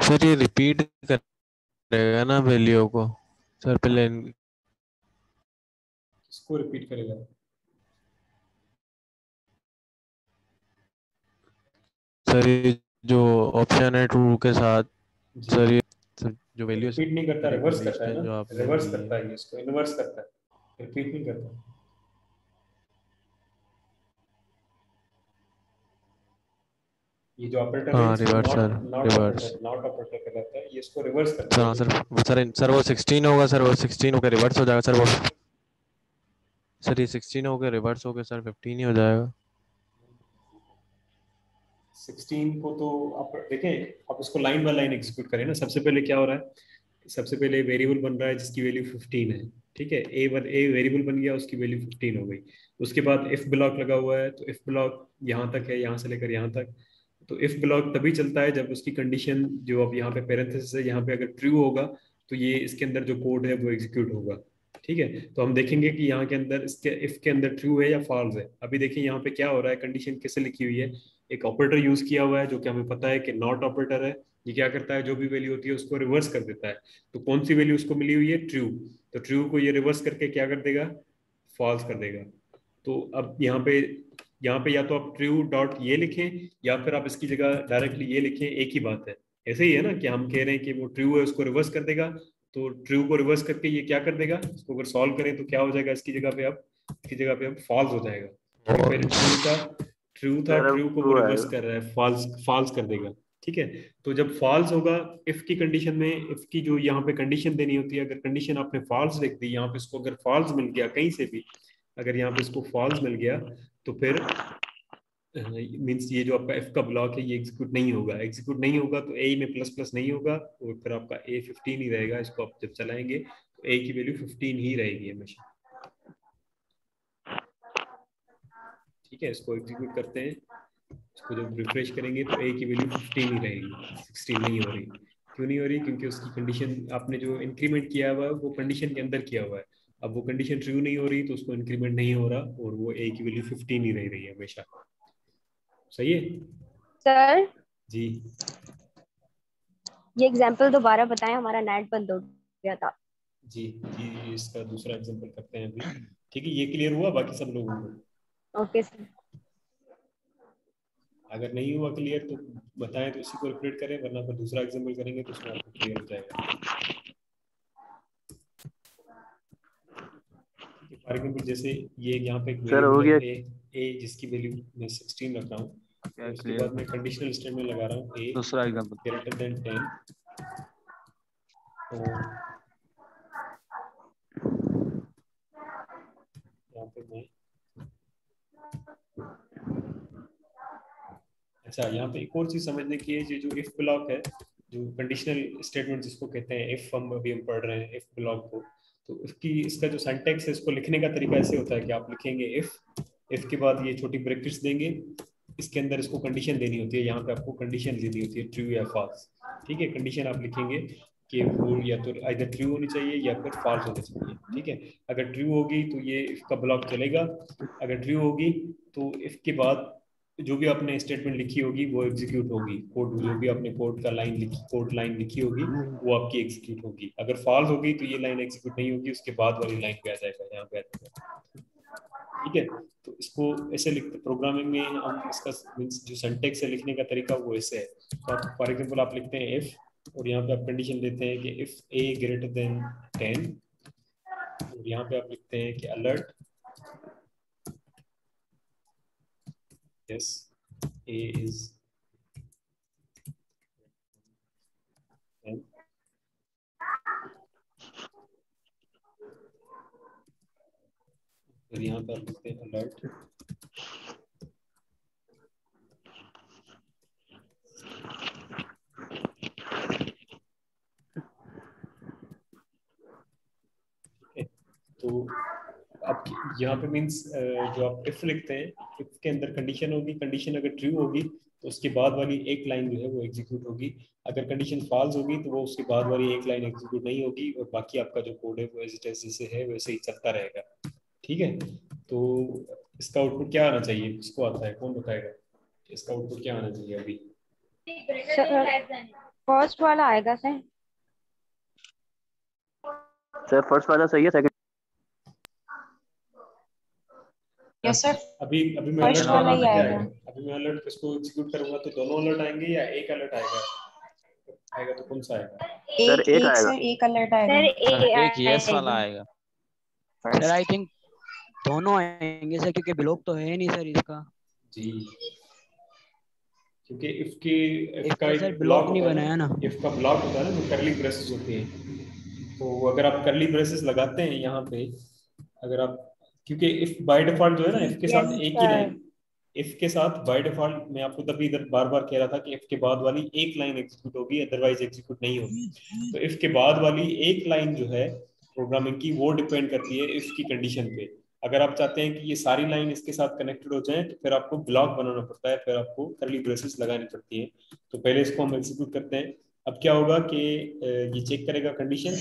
सर। ये रिपीट करेगा ना वैल्यू को सर, पहले किसको रिपीट करेगा? सर ये जो ऑप्शन है ट्रू के साथ जी सर, ये सर जो वैल्यू रिपीट नहीं करता, रिवर्स करता है कंडीशन ना, जो आपने रिवर्स दी करता है। है ये, इसको इनवर्स करता है, रिपीट नहीं करता। ये जो ऑपरेटर है हाँ इसको reverse not sir, not reverse operator, not operator कहलाता है, ये इसको रिवर्स करता सर। है हाँ सर, हमेशा। सर वो 16 होगा सर, वो 16 होकर रिवर्स हो जाएगा सर वो। सर ये 16 होकर रिवर्स होकर सर 15 ही हो जाएगा। 16 को तो आप देखें, आप उसको लाइन बाय लाइन एग्जीक्यूट करें ना। सबसे पहले क्या हो रहा है, सबसे पहले वेरिएबल बन रहा है जिसकी वैल्यू 15 है, ठीक है। ए वेरिएबल बन गया, उसकी वैल्यू 15 हो गई। उसके बाद इफ ब्लॉक लगा हुआ है, तो इफ ब्लॉक यहाँ तक है, यहाँ से लेकर यहाँ तक। तो इफ ब्लॉक तभी चलता है जब उसकी कंडीशन जो अब यहाँ पे पैरेंथेसिस है, यहाँ पे अगर ट्रू होगा तो ये इसके अंदर जो कोड है वो एग्जीक्यूट होगा, ठीक है। तो हम देखेंगे कि यहाँ के अंदर इसके इफ के अंदर ट्रू है या फॉल्स है। अभी देखिए यहाँ पे क्या हो रहा है, कंडीशन कैसे लिखी हुई है। एक ऑपरेटर यूज किया हुआ है जो कि हमें पता है कि नॉट ऑपरेटर है। ये क्या करता है, जो भी वैल्यू होती है उसको रिवर्स कर देता है। तो कौन सी वैल्यू उसको मिली हुई है, ट्रू। तो ट्रू को ये रिवर्स करके क्या कर देगा, फॉल्स कर देगा। तो अब यहाँ पे या तो आप ट्रू डॉट ये लिखें, या फिर आप इसकी जगह डायरेक्टली ये लिखें, एक ही बात है। ऐसे ही है ना कि हम कह रहे हैं कि वो ट्रू है, उसको रिवर्स कर देगा। तो ट्रू को रिवर्स करके ये क्या कर देगा, इसको अगर सॉल्व करें तो क्या हो जाएगा, इसकी जगह पे अब फॉल्स हो जाएगा, क्योंकि पहले ट्रू था सर अब ट्रू को वो ट्रू रिवर्स आएगा। कर रहा है, फॉल्स फॉल्स कर देगा, ठीक है। तो जब फॉल्स होगा, इफ की कंडीशन में, इफ की जो यहाँ पे कंडीशन देनी होती है, अगर कंडीशन आपने फॉल्स लिख दी यहाँ पे, इसको अगर फॉल्स मिल गया कहीं से भी, अगर यहाँ पे इसको फॉल्स मिल गया, तो फिर मीन्स ये जो आपका एफ का ब्लॉक है ये एग्जीक्यूट नहीं होगा तो ए में प्लस प्लस नहीं होगा, और फिर आपका ए 15 ही रहेगा। इसको आप जब चलाएंगे तो ए की वैल्यू 15 ही रहेगी हमेशा, ठीक है। इसको एग्जीक्यूट करते हैं, इसको जब रिफ्रेश करेंगे तो ए की वैल्यू 15 ही रहेगी, 16 नहीं हो रही। क्यों नहीं हो रही, क्योंकि उसकी कंडीशन आपने जो इंक्रीमेंट किया हुआ है वो कंडीशन के अंदर किया हुआ है। अब वो कंडीशन ट्रू नहीं हो रही तो उसको इंक्रीमेंट नहीं हो रहा, और वो ए की वैल्यू 15 ही रह रही है हमेशा। सही है सर जी। ये एग्जांपल दोबारा बताएं, हमारा नेट बंद हो गया था। जी जी, इसका दूसरा एग्जांपल करते हैं अभी, ठीक है। ये क्लियर हुआ बाकी सब लोगों को? Okay sir. अगर नहीं हुआ क्लियर तो बताएं तो इसी को रिपीट करें, वरना फिर दूसरा एग्जांपल करेंगे तो उसमें आपको क्लियर हो जाएगा। फॉर एग्जाम्पल जैसे ये यहाँ पे एक सर हो वेरिएबल गया। है ए जिसकी वैल्यू मैं 16 रख रहा हूँ। क्या तो उसके क्लियर? बाद मैं कंडीशनल स्टेटमेंट लगा रहा हूँ ए दूसरा एग्जांपल। Greater than 10। तो यहाँ पे मैं, अच्छा यहाँ पे एक और चीज समझने की है, ये जो इफ ब्लॉक है, जो कंडीशनल स्टेटमेंट जिसको कहते हैं इफ, हम अभी हम पढ़ रहे हैं इफ ब्लॉक को। तो इसका जो सिंटैक्स है, इसको लिखने का तरीका ऐसे होता है कि आप लिखेंगे इफ के बाद ये छोटी ब्रैकेट्स देंगे, इसके अंदर इसको कंडीशन देनी होती है। यहाँ पे आपको कंडीशन देनी होती है ट्रू या फॉल्स, ठीक है। कंडीशन आप लिखेंगे कि वो या तो आइदर ट्रू होनी चाहिए या फिर फॉल्स होनी चाहिए, ठीक है। अगर ट्रू होगी तो ये इफ का ब्लॉक चलेगा, अगर ट्रू होगी तो इफ के बाद जो भी आपने स्टेटमेंट लिखी होगी वो एग्जीक्यूट होगी। कोड जो भी आपने कोड लाइन लिखी होगी वो आपकी एग्जीक्यूट होगी। अगर फॉल्स होगी तो ये लाइन एग्जीक्यूट नहीं होगी, उसके बाद वाली लाइन पे आ जाएगा, यहाँ पे आ जाएगा, ठीक है। तो इसको ऐसे लिखते, प्रोग्रामिंग में हम इसका मीन्स जो सिंटैक्स है लिखने का तरीका वो ऐसे है। तो आप फॉर एग्जांपल आप लिखते हैं इफ, और यहाँ पे आप कंडीशन देते हैं कि इफ ए ग्रेटर देन 10, और यहाँ पे आप लिखते हैं कि अलर्ट यस ए इज 10। फिर यहाँ पे आप लिखते हैं अलर्ट तो अब यहाँ पे मीन्स जो आप इफ लिखते हैं, इफ के अंदर कंडीशन होगी, कंडीशन अगर ट्रू होगी तो उसके बाद वाली एक लाइन जो है वो एग्जीक्यूट होगी, अगर कंडीशन फॉल्स होगी तो वो उसके बाद वाली एक लाइन एग्जीक्यूट नहीं होगी, और बाकी आपका जो कोड है वो एज इट इज जैसे है वैसे ही चलता रहेगा। ठीक है, तो इसका आउटपुट क्या आना चाहिए, किसको आता है, कौन बताएगा इसका आउटपुट क्या आना चाहिए अभी? फर्स्ट वाला आएगा सर। सर फर्स्ट वाला सही है, सेकंड यस सर, अभी अभी मैं फर्स्ट अलर्ट वाला करूंगा ही तो क्या आएगा। आएगा? अभी मैं अलर्ट इसको एग्जीक्यूट करूंगा तो दोनों अलर्ट आएंगे या एक अलर्ट आएगा? आएगा तो कौन सा आएगा? सर एक एक एक आएगा। सर, एक अलर्ट आएगा। सर एक यस वाला आएगा। सर आई थिंक दोनों आएंगे सर, क्योंकि ब्लॉक तो है नहीं सर इसका जी, क्योंकि इफ के इफ एक का तो एक सर ब्लॉक ब्लॉक नहीं होता है बनाया ना। इफ का ब्लॉक होता है ना, तो करली ब्रेसेस होती हैं। तो अगर आप करली ब्रेसेस लगाते हैं यहाँ पे, अगर आप, क्योंकि इफ बाय डिफॉल्ट जो है ना, इफ के साथ एक ही लाइन, इफ के साथ बाय डिफॉल्ट मैं आपको तभी इधर बार बार कह रहा था कि इफ के बाद वाली एक लाइन एग्जीक्यूट होगी, अदरवाइज एग्जीक्यूट नहीं होगी। तो इफ के बाद वाली एक लाइन जो है प्रोग्रामिंग की, वो डिपेंड करती है इफ की कंडीशन पे। अगर आप चाहते हैं कि ये सारी लाइन इसके साथ कनेक्टेड हो जाए तो फिर आपको ब्लॉक बनाना पड़ता है, फिर आपको करली ब्रेसेस लगानी पड़ती है। तो पहले इसको हम एग्जीक्यूट करते हैं। अब क्या होगा कि ये चेक करेगा कंडीशन,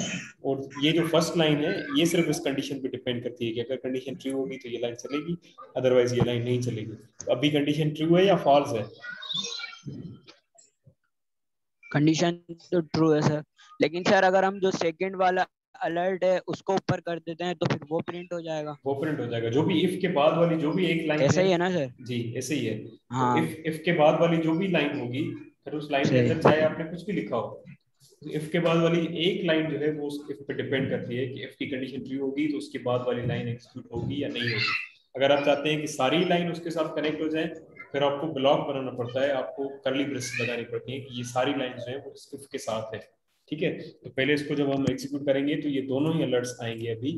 और ये जो फर्स्ट लाइन है ये सिर्फ इस कंडीशन पे डिपेंड करती है कि अगर कंडीशन ट्रू होगी तो ये लाइन चलेगी, अदरवाइज ये लाइन नहीं चलेगी। तो अभी कंडीशन ट्रू है या फॉल्स है? कंडीशन तो ट्रू है सर, लेकिन सर अगर हम जो सेकंड वाला अलर्ट है उसको ऊपर कर देते हैं तो फिर वो प्रिंट हो जाएगा। वो प्रिंट हो जाएगा, जो भी इफ के बाद वाली जो भी एक लाइन ऐसा ही है ना सर? जी ऐसे ही है। तो हाँ इफ के बाद वाली जो भी लाइन होगी, फिर उस लाइन के सही। अंदर चाहे आपने कुछ भी लिखा हो, इफ के बाद वाली एक लाइन जो है वो उस इफ पे डिपेंड करती है कि इफ की कंडीशन ट्रू होगी तो उसके बाद वाली लाइन एग्जीक्यूट होगी या नहीं होगी। अगर आप चाहते हैं कि सारी लाइन उसके साथ कनेक्ट हो जाए, फिर आपको ब्लॉक बनाना पड़ता है, आपको करली ब्रेसेस लगानी पड़ती है कि ये सारी लाइन जो है वो इस इफ के साथ है। ठीक है, तो पहले इसको जब हम एग्जीक्यूट करेंगे तो ये दोनों ही अलर्ट्स आएंगे अभी,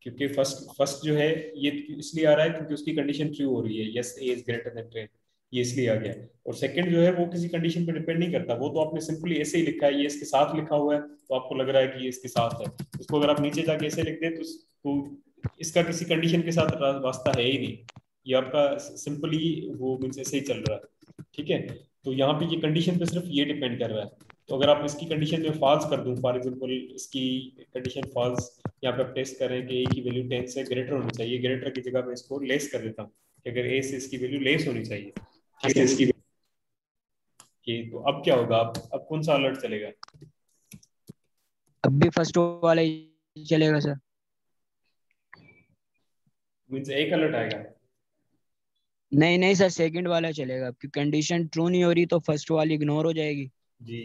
क्योंकि फर्स्ट जो है ये इसलिए आ रहा है क्योंकि उसकी कंडीशन ट्रू हो रही है, yes A is greater than 10, ये इसलिए आ गया। और सेकंड जो है वो किसी कंडीशन पे डिपेंड नहीं करता, वो तो आपने सिंपली ऐसे ही लिखा है, ये इसके साथ लिखा हुआ है तो आपको लग रहा है कि ये इसके साथ है। इसको अगर आप नीचे जाके ऐसे लिख दें तो इसका किसी कंडीशन के साथ वास्ता है ही नहीं, ये आपका सिंपली वो मीन्स ऐसे ही चल रहा है। ठीक है, तो यहाँ पे ये कंडीशन पे सिर्फ ये डिपेंड कर रहा है। तो अगर आप इसकी कंडीशन में फॉल्स कर दूं, फॉर एग्जांपल इसकी कंडीशन फॉल्स, यहाँ पे आप टेस्ट करें कि ए की वैल्यू 10 से ग्रेटर होनी चाहिए, ग्रेटर की जगह मैं इसको लेस कर देता हूँ कि अगर ए से इसकी वैल्यू लेस होनी चाहिए। ठीक है, इसकी तो अब क्या होगा, अब कौन सा अलर्ट चलेगा? अब भी फर्स्ट वाला ही चलेगा सर। मींस एक अलर्ट आएगा? नहीं नहीं सर, सेकंड वाला चलेगा, क्योंकि कंडीशन ट्रू नहीं हो रही तो फर्स्ट वाली इग्नोर हो जाएगी। जी,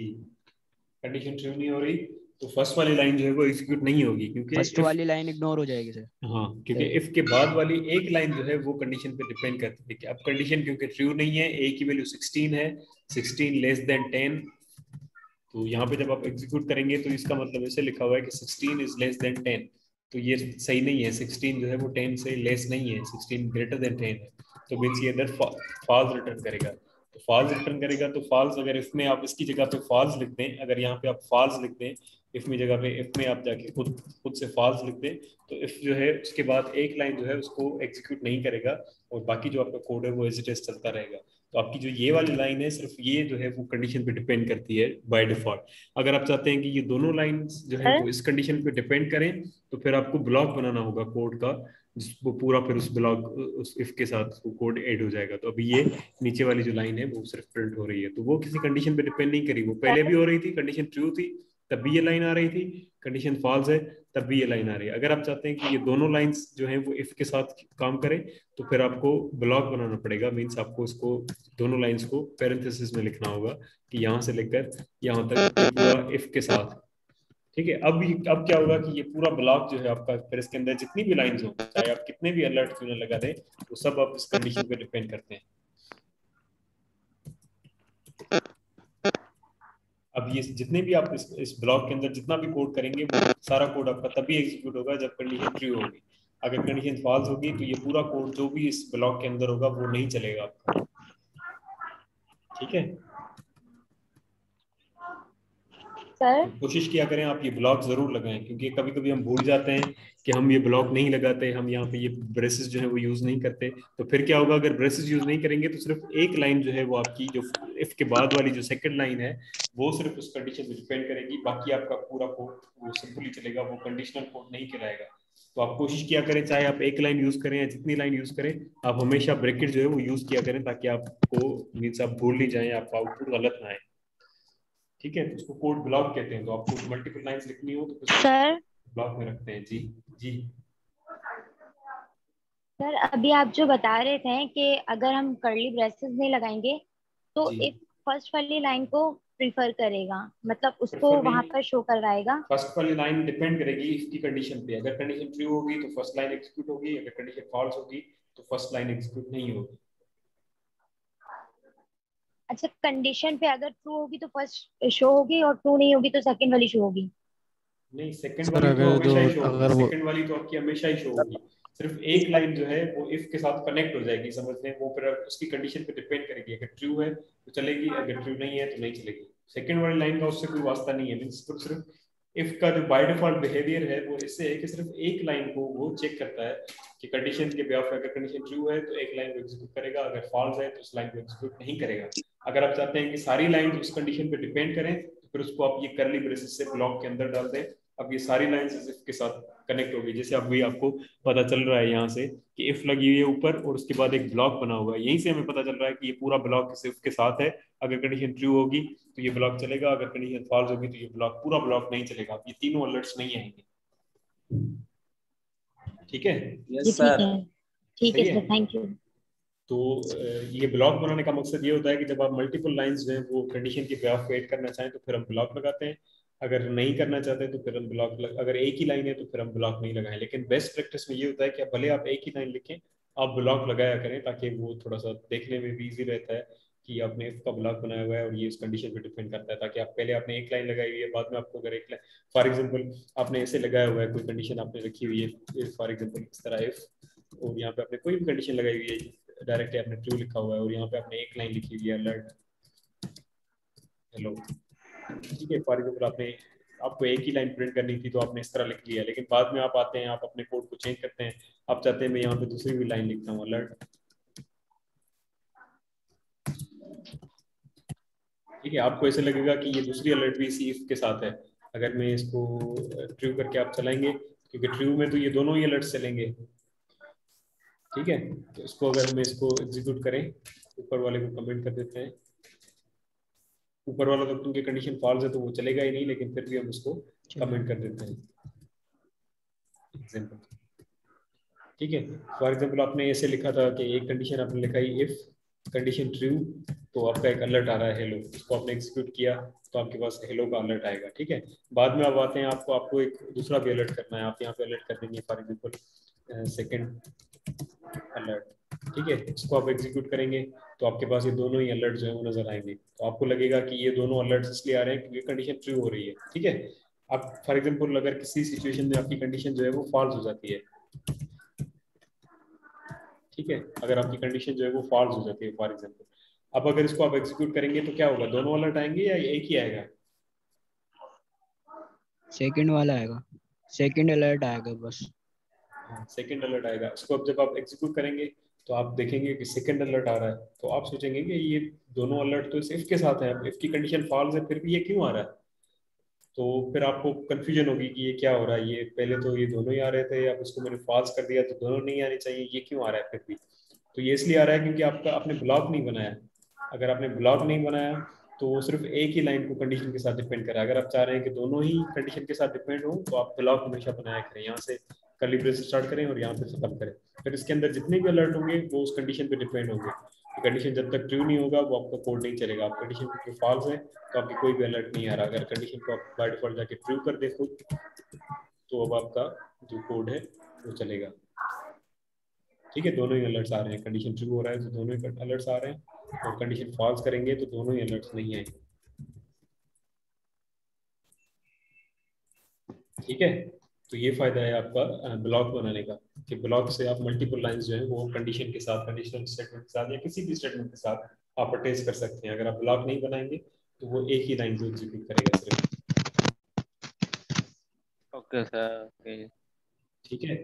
कंडीशन ट्रू नहीं हो रही तो फर्स्ट वाली लाइन जो है वो एग्जीक्यूट नहीं होगी, क्योंकि फर्स्ट वाली लाइन इग्नोर हो जाएगी सर। हाँ, क्योंकि इफ के बाद वाली एक लाइन जो है वो कंडीशन पे डिपेंड करती है कि अब कंडीशन क्योंकि ट्रू नहीं है, ए की वैल्यू 16 है, 16 लेस देन 10, तो यहाँ पे जब आप एग्जीक्यूट करेंगे तो इसका मतलब ऐसे लिखा हुआ है कि 16 इज लेस देन 10, तो ये सही नहीं है, 16 जो है वो 10 से लेस नहीं है, 16 ग्रेटर देन 10 है, तो मीन्स ये अंदर फॉल्स रिटर्न करेगा। तो फॉल्स रिटर्न करेगा तो फॉल्स, अगर इसमें आप इसकी जगह पे फॉल्स लिख दें, अगर यहाँ पे आप फॉल्स लिख दें, इफ में जगह पे इफ में आप जाके खुद से फॉल्स लिख दें, तो इफ जो है उसके बाद एक लाइन जो है उसको एग्जीक्यूट नहीं करेगा, और बाकी जो आपका कोड है वो एज इट इज चलता रहेगा। तो आपकी जो ये वाली लाइन है, सिर्फ ये जो है वो कंडीशन पे डिपेंड करती है बाय डिफॉल्ट। अगर आप चाहते हैं कि ये दोनों लाइंस जो है वो इस कंडीशन पे डिपेंड करें, तो फिर आपको ब्लॉक बनाना होगा कोड का, वो पूरा फिर उस ब्लॉक उस इफ के साथ वो कोड ऐड हो जाएगा। तो अभी ये नीचे वाली जो लाइन है वो सिर्फ प्रिंट हो रही है, तो वो किसी कंडीशन पे डिपेंड नहीं करी, वो पहले भी हो रही थी, कंडीशन ट्रू थी तब भी ये लाइन आ रही थी, कंडीशन फॉल्स है तब भी ये लाइन आ रही है। अगर आप चाहते हैं कि ये दोनों लाइंस जो हैं वो इफ के साथ काम करें, तो फिर आपको ब्लॉक बनाना पड़ेगा, मीन्स आपको इसको दोनों लाइंस को पैरेंथेसिस में लिखना होगा कि यहाँ से लेकर यहाँ तक ये पूरा इफ के साथ। ठीक है, अब क्या होगा कि ये पूरा ब्लॉक जो है आपका, फिर इसके अंदर जितनी भी लाइंस हो, चाहे आप कितने भी अलर्ट क्यों ना लगा दें, वो सब आप इस कंडीशन पे डिपेंड करते हैं। अब ये जितने भी आप इस ब्लॉक के अंदर जितना भी कोड करेंगे, वो सारा कोड आपका तभी एग्जीक्यूट होगा जब कंडीशन ट्रू होगी। अगर कंडीशन फॉल्स होगी तो ये पूरा कोड जो भी इस ब्लॉक के अंदर होगा वो नहीं चलेगा आपका। ठीक है, सर तो कोशिश किया करें आप ये ब्लॉक जरूर लगाएं, क्योंकि कभी कभी हम भूल जाते हैं कि हम ये ब्लॉक नहीं लगाते, हम यहाँ पे ये ब्रेसेस जो है वो यूज नहीं करते। तो फिर क्या होगा, अगर ब्रेसेस यूज नहीं करेंगे तो सिर्फ एक लाइन जो है वो आपकी जो इफ के बाद वाली जो सेकंड लाइन है वो सिर्फ उस कंडीशन पे डिपेंड करेगी, बाकी आपका पूरा कोड वो सिंपली चलेगा, वो कंडीशनल कोड नहीं कहलाएगा। तो आप कोशिश किया करें, चाहे आप एक लाइन यूज करें या जितनी लाइन यूज करें, आप हमेशा ब्रैकेट जो है वो यूज किया करें, ताकि आपको मीन्स आप भूल नहीं जाए, आपका आउटपुट गलत ना आए। ठीक है, तो उसको कोड ब्लॉक कहते हैं। तो आपको मल्टीपल लाइंस लिखनी हो तो सर ब्लॉक में रखते हैं। जी जी सर अभी आप जो बता रहे थे कि अगर हम कर्ली ब्रेसेस नहीं लगाएंगे तो जी। इफ फर्स्ट वाली लाइन को प्रिफर करेगा, मतलब उसको Prefer नहीं। वहां पर शो करवाएगा। फर्स्ट वाली लाइन डिपेंड करेगी इसकी कंडीशन पे। अगर कंडीशन ट्रू होगी तो फर्स्ट लाइन एग्जीक्यूट होगी, अगर कंडीशन फॉल्स होगी तो फर्स्ट लाइन एग्जीक्यूट नहीं होगी। अच्छा, कंडीशन पे अगर ट्रू होगी तो फर्स्ट शो होगी और ट्रू नहीं होगी तो सेकंड वाली शो होगी। नहीं, सेकंड सर वाली तो अगर जो हमेशा ही शो होगी, अगर वो सेकंड वाली तो आपकी हमेशा ही शो होगी। सिर्फ एक लाइन जो है वो इफ के साथ कनेक्ट हो जाएगी, समझ लें। वो फिर उसकी कंडीशन पे डिपेंड करेगी, अगर ट्रू है तो चलेगी, अगर ट्रू नहीं है तो नहीं चलेगी। सेकंड वाली लाइन का उससे कोई वास्ता नहीं है। मींस सिर्फ इफ का जो बाय डिफॉल्ट बिहेवियर है वो इससे है कि सिर्फ एक लाइन को वो चेक करता है कि कंडीशन के बिहाफ पे अगर कंडीशन ट्रू है तो एक लाइन को एग्जीक्यूट करेगा, अगर फॉल्स है तो उस लाइन को एग्जीक्यूट नहीं करेगा। अगर आप चाहते हैं कि सारी लाइन उस कंडीशन पे डिपेंड करें तो फिर उसको आप ये कर्ली ब्रेसेस से ब्लॉक के अंदर डाल दें। अब ये सारी लाइंस इफ के साथ कनेक्ट होगी। जैसे अभी आपको पता चल रहा है यहाँ से कि इफ लगी हुई है ऊपर और उसके बाद एक ब्लॉक बना हुआ है, यहीं से हमें पता चल रहा है कि ये पूरा ब्लॉक इफ के साथ है। अगर कंडीशन ट्रू होगी तो ये ब्लॉक चलेगा, अगर कंडीशन फॉल्स होगी तो ये ब्लॉक पूरा ब्लॉक नहीं चलेगा। ये तीनों अलर्ट्स नहीं आएंगे। ठीक है, जी ठीक है सही है। Sir, thank you. तो ये ब्लॉक बनाने का मकसद ये होता है कि जब आप मल्टीपल लाइंस जो है वो कंडीशन के बिहाफ पे ऐड करना चाहें तो फिर हम ब्लॉक लगाते हैं, अगर नहीं करना चाहते तो फिर हम अगर एक ही लाइन है तो फिर हम ब्लॉक नहीं लगाएं। लेकिन बेस्ट प्रैक्टिस में ये होता है कि भले आप एक ही लाइन लिखें, आप ब्लॉक लगाया करें, ताकि वो थोड़ा सा देखने में भी ईजी रहता है कि आपने इफ का ब्लॉक बनाया हुआ है और ये उस कंडीशन पे डिपेंड करता है। ताकि आप पहले आपने एक लाइन लगाई हुई है, बाद में आपको अगर एक लाइन फॉर एग्जाम्पल आपने ऐसे लगाया हुआ है, कोई कंडीशन आपने रखी हुई है फॉर एग्जाम्पल इस तरह इफ, और यहाँ पे आपने कोई भी कंडीशन लगाई हुई है, डायरेक्टली आपने ट्रू लिखा हुआ है और यहाँ पे आपने एक लाइन लिखी हुई है अलर्ट हेलो। ठीक है, फॉर एग्जाम्पल आपको एक ही लाइन प्रिंट करनी थी तो आपने इस तरह लिख लिया, लेकिन बाद में आप आते हैं, आप अपने कोड को चेंज करते हैं, आप चाहते हैं मैं यहाँ पे दूसरी भी लाइन लिखता हूँ अलर्ट। ठीक है, आपको ऐसे लगेगा कि ये दूसरी अलर्ट भी इसी इफ के साथ है। अगर मैं इसको ट्रू करके आप चलाएंगे, क्योंकि ट्रू में तो ये दोनों ही अलर्ट चलेंगे। ठीक है, तो इसको अगर हम इसको एग्जीक्यूट करें, ऊपर वाले को कमेंट कर देते हैं। ऊपर वाला तो क्योंकि कंडीशन फॉल्स है तो वो चलेगा ही नहीं, लेकिन फिर भी हम उसको कमेंट कर देते हैं एग्जाम्पल। ठीक है, फॉर एग्जाम्पल आपने ऐसे लिखा था कि एक कंडीशन आपने लिखा ही इफ कंडीशन ट्रू, तो आपका एक अलर्ट आ रहा है हेलो, उसको आपने एग्जीक्यूट किया तो आपके पास हेलो का अलर्ट आएगा। ठीक है, बाद में आप आते हैं, आपको एक दूसरा भी अलर्ट करना है, आप यहाँ पे अलर्ट कर देंगे फॉर एग्जाम्पल सेकंड अलर्ट। ठीक है, इसको आप एग्जीक्यूट करेंगे तो आपके पास ये दोनों ही अलर्ट जो है वो नजर आएंगे। तो आपको लगेगा कि ये दोनों अलर्ट इसलिए आ रहे हैं क्योंकि कंडीशन ट्रू हो रही है। ठीक है, आप फॉर एग्जाम्पल अगर किसी सिचुएशन में आपकी कंडीशन जो है वो फॉल्स हो जाती है, ठीक है, अगर आपकी कंडीशन जो है वो फॉल्स हो जाती है फॉर एग्जाम्पल, अब अगर इसको आप एग्जीक्यूट करेंगे तो क्या होगा, दोनों अलर्ट आएंगे या एक ही आएगा? सेकंड वाला आएगा, सेकंड अलर्ट आएगा बस। सेकंड अलर्ट आएगा। इसको अब जब आप एग्जीक्यूट करेंगे तो आप देखेंगे कि सेकंड अलर्ट आ रहा है, तो आप सोचेंगे कि ये दोनों अलर्ट तो इस इफ के साथ है, अब इफ की कंडीशन फॉल्स है फिर भी ये क्यों आ रहा है? तो फिर आपको कंफ्यूजन होगी कि ये क्या हो रहा है, ये पहले तो ये दोनों ही आ रहे थे, अब इसको मैंने फॉल्स कर दिया तो दोनों नहीं आने चाहिए, ये क्यों आ रहा है फिर भी? तो ये इसलिए आ रहा है क्योंकि आपने ब्लॉक नहीं बनाया। अगर आपने ब्लॉक नहीं बनाया तो वो सिर्फ एक ही लाइन को कंडीशन के साथ डिपेंड करा। अगर आप चाह रहे हैं कि दोनों ही कंडीशन के साथ डिपेंड हो तो आप ब्लॉक हमेशा बनाया करें, यहाँ से कर्ली ब्रेस स्टार्ट करें और यहाँ पे खत्म करें। फिर इसके अंदर जितने भी अलर्ट होंगे वो उस कंडीशन पे डिपेंड होंगे। कंडीशन जब तक ट्रू नहीं होगा वो आपका कोड नहीं चलेगा। आप कंडीशन पे फॉल्स है तो आपकी कोई भी अलर्ट नहीं आ रहा। अगर कंडीशन को आप बाय डिफॉल्ट जाके ट्रू कर दे खुद, तो अब आपका जो कोड है वो चलेगा। ठीक है, दोनों ही अलर्ट्स आ रहे हैं, कंडीशन ट्रू हो रहा है तो दोनों ही अलर्ट्स आ रहे हैं, और कंडीशन फॉल्स करेंगे तो दोनों ही अलर्ट्स नहीं आएंगे। ठीक है, तो ये फायदा है आपका ब्लॉक बनाने का कि ब्लॉक से आप मल्टीपल लाइंस जो है वो कंडीशन के साथ, कंडीशनल स्टेटमेंट के साथ या किसी भी स्टेटमेंट के साथ आप अटैच कर सकते हैं। अगर आप ब्लॉक नहीं बनाएंगे तो वो एक ही लाइन को एग्जीक्यूट करेगा सिर्फ। Okay sir, okay. ठीक है।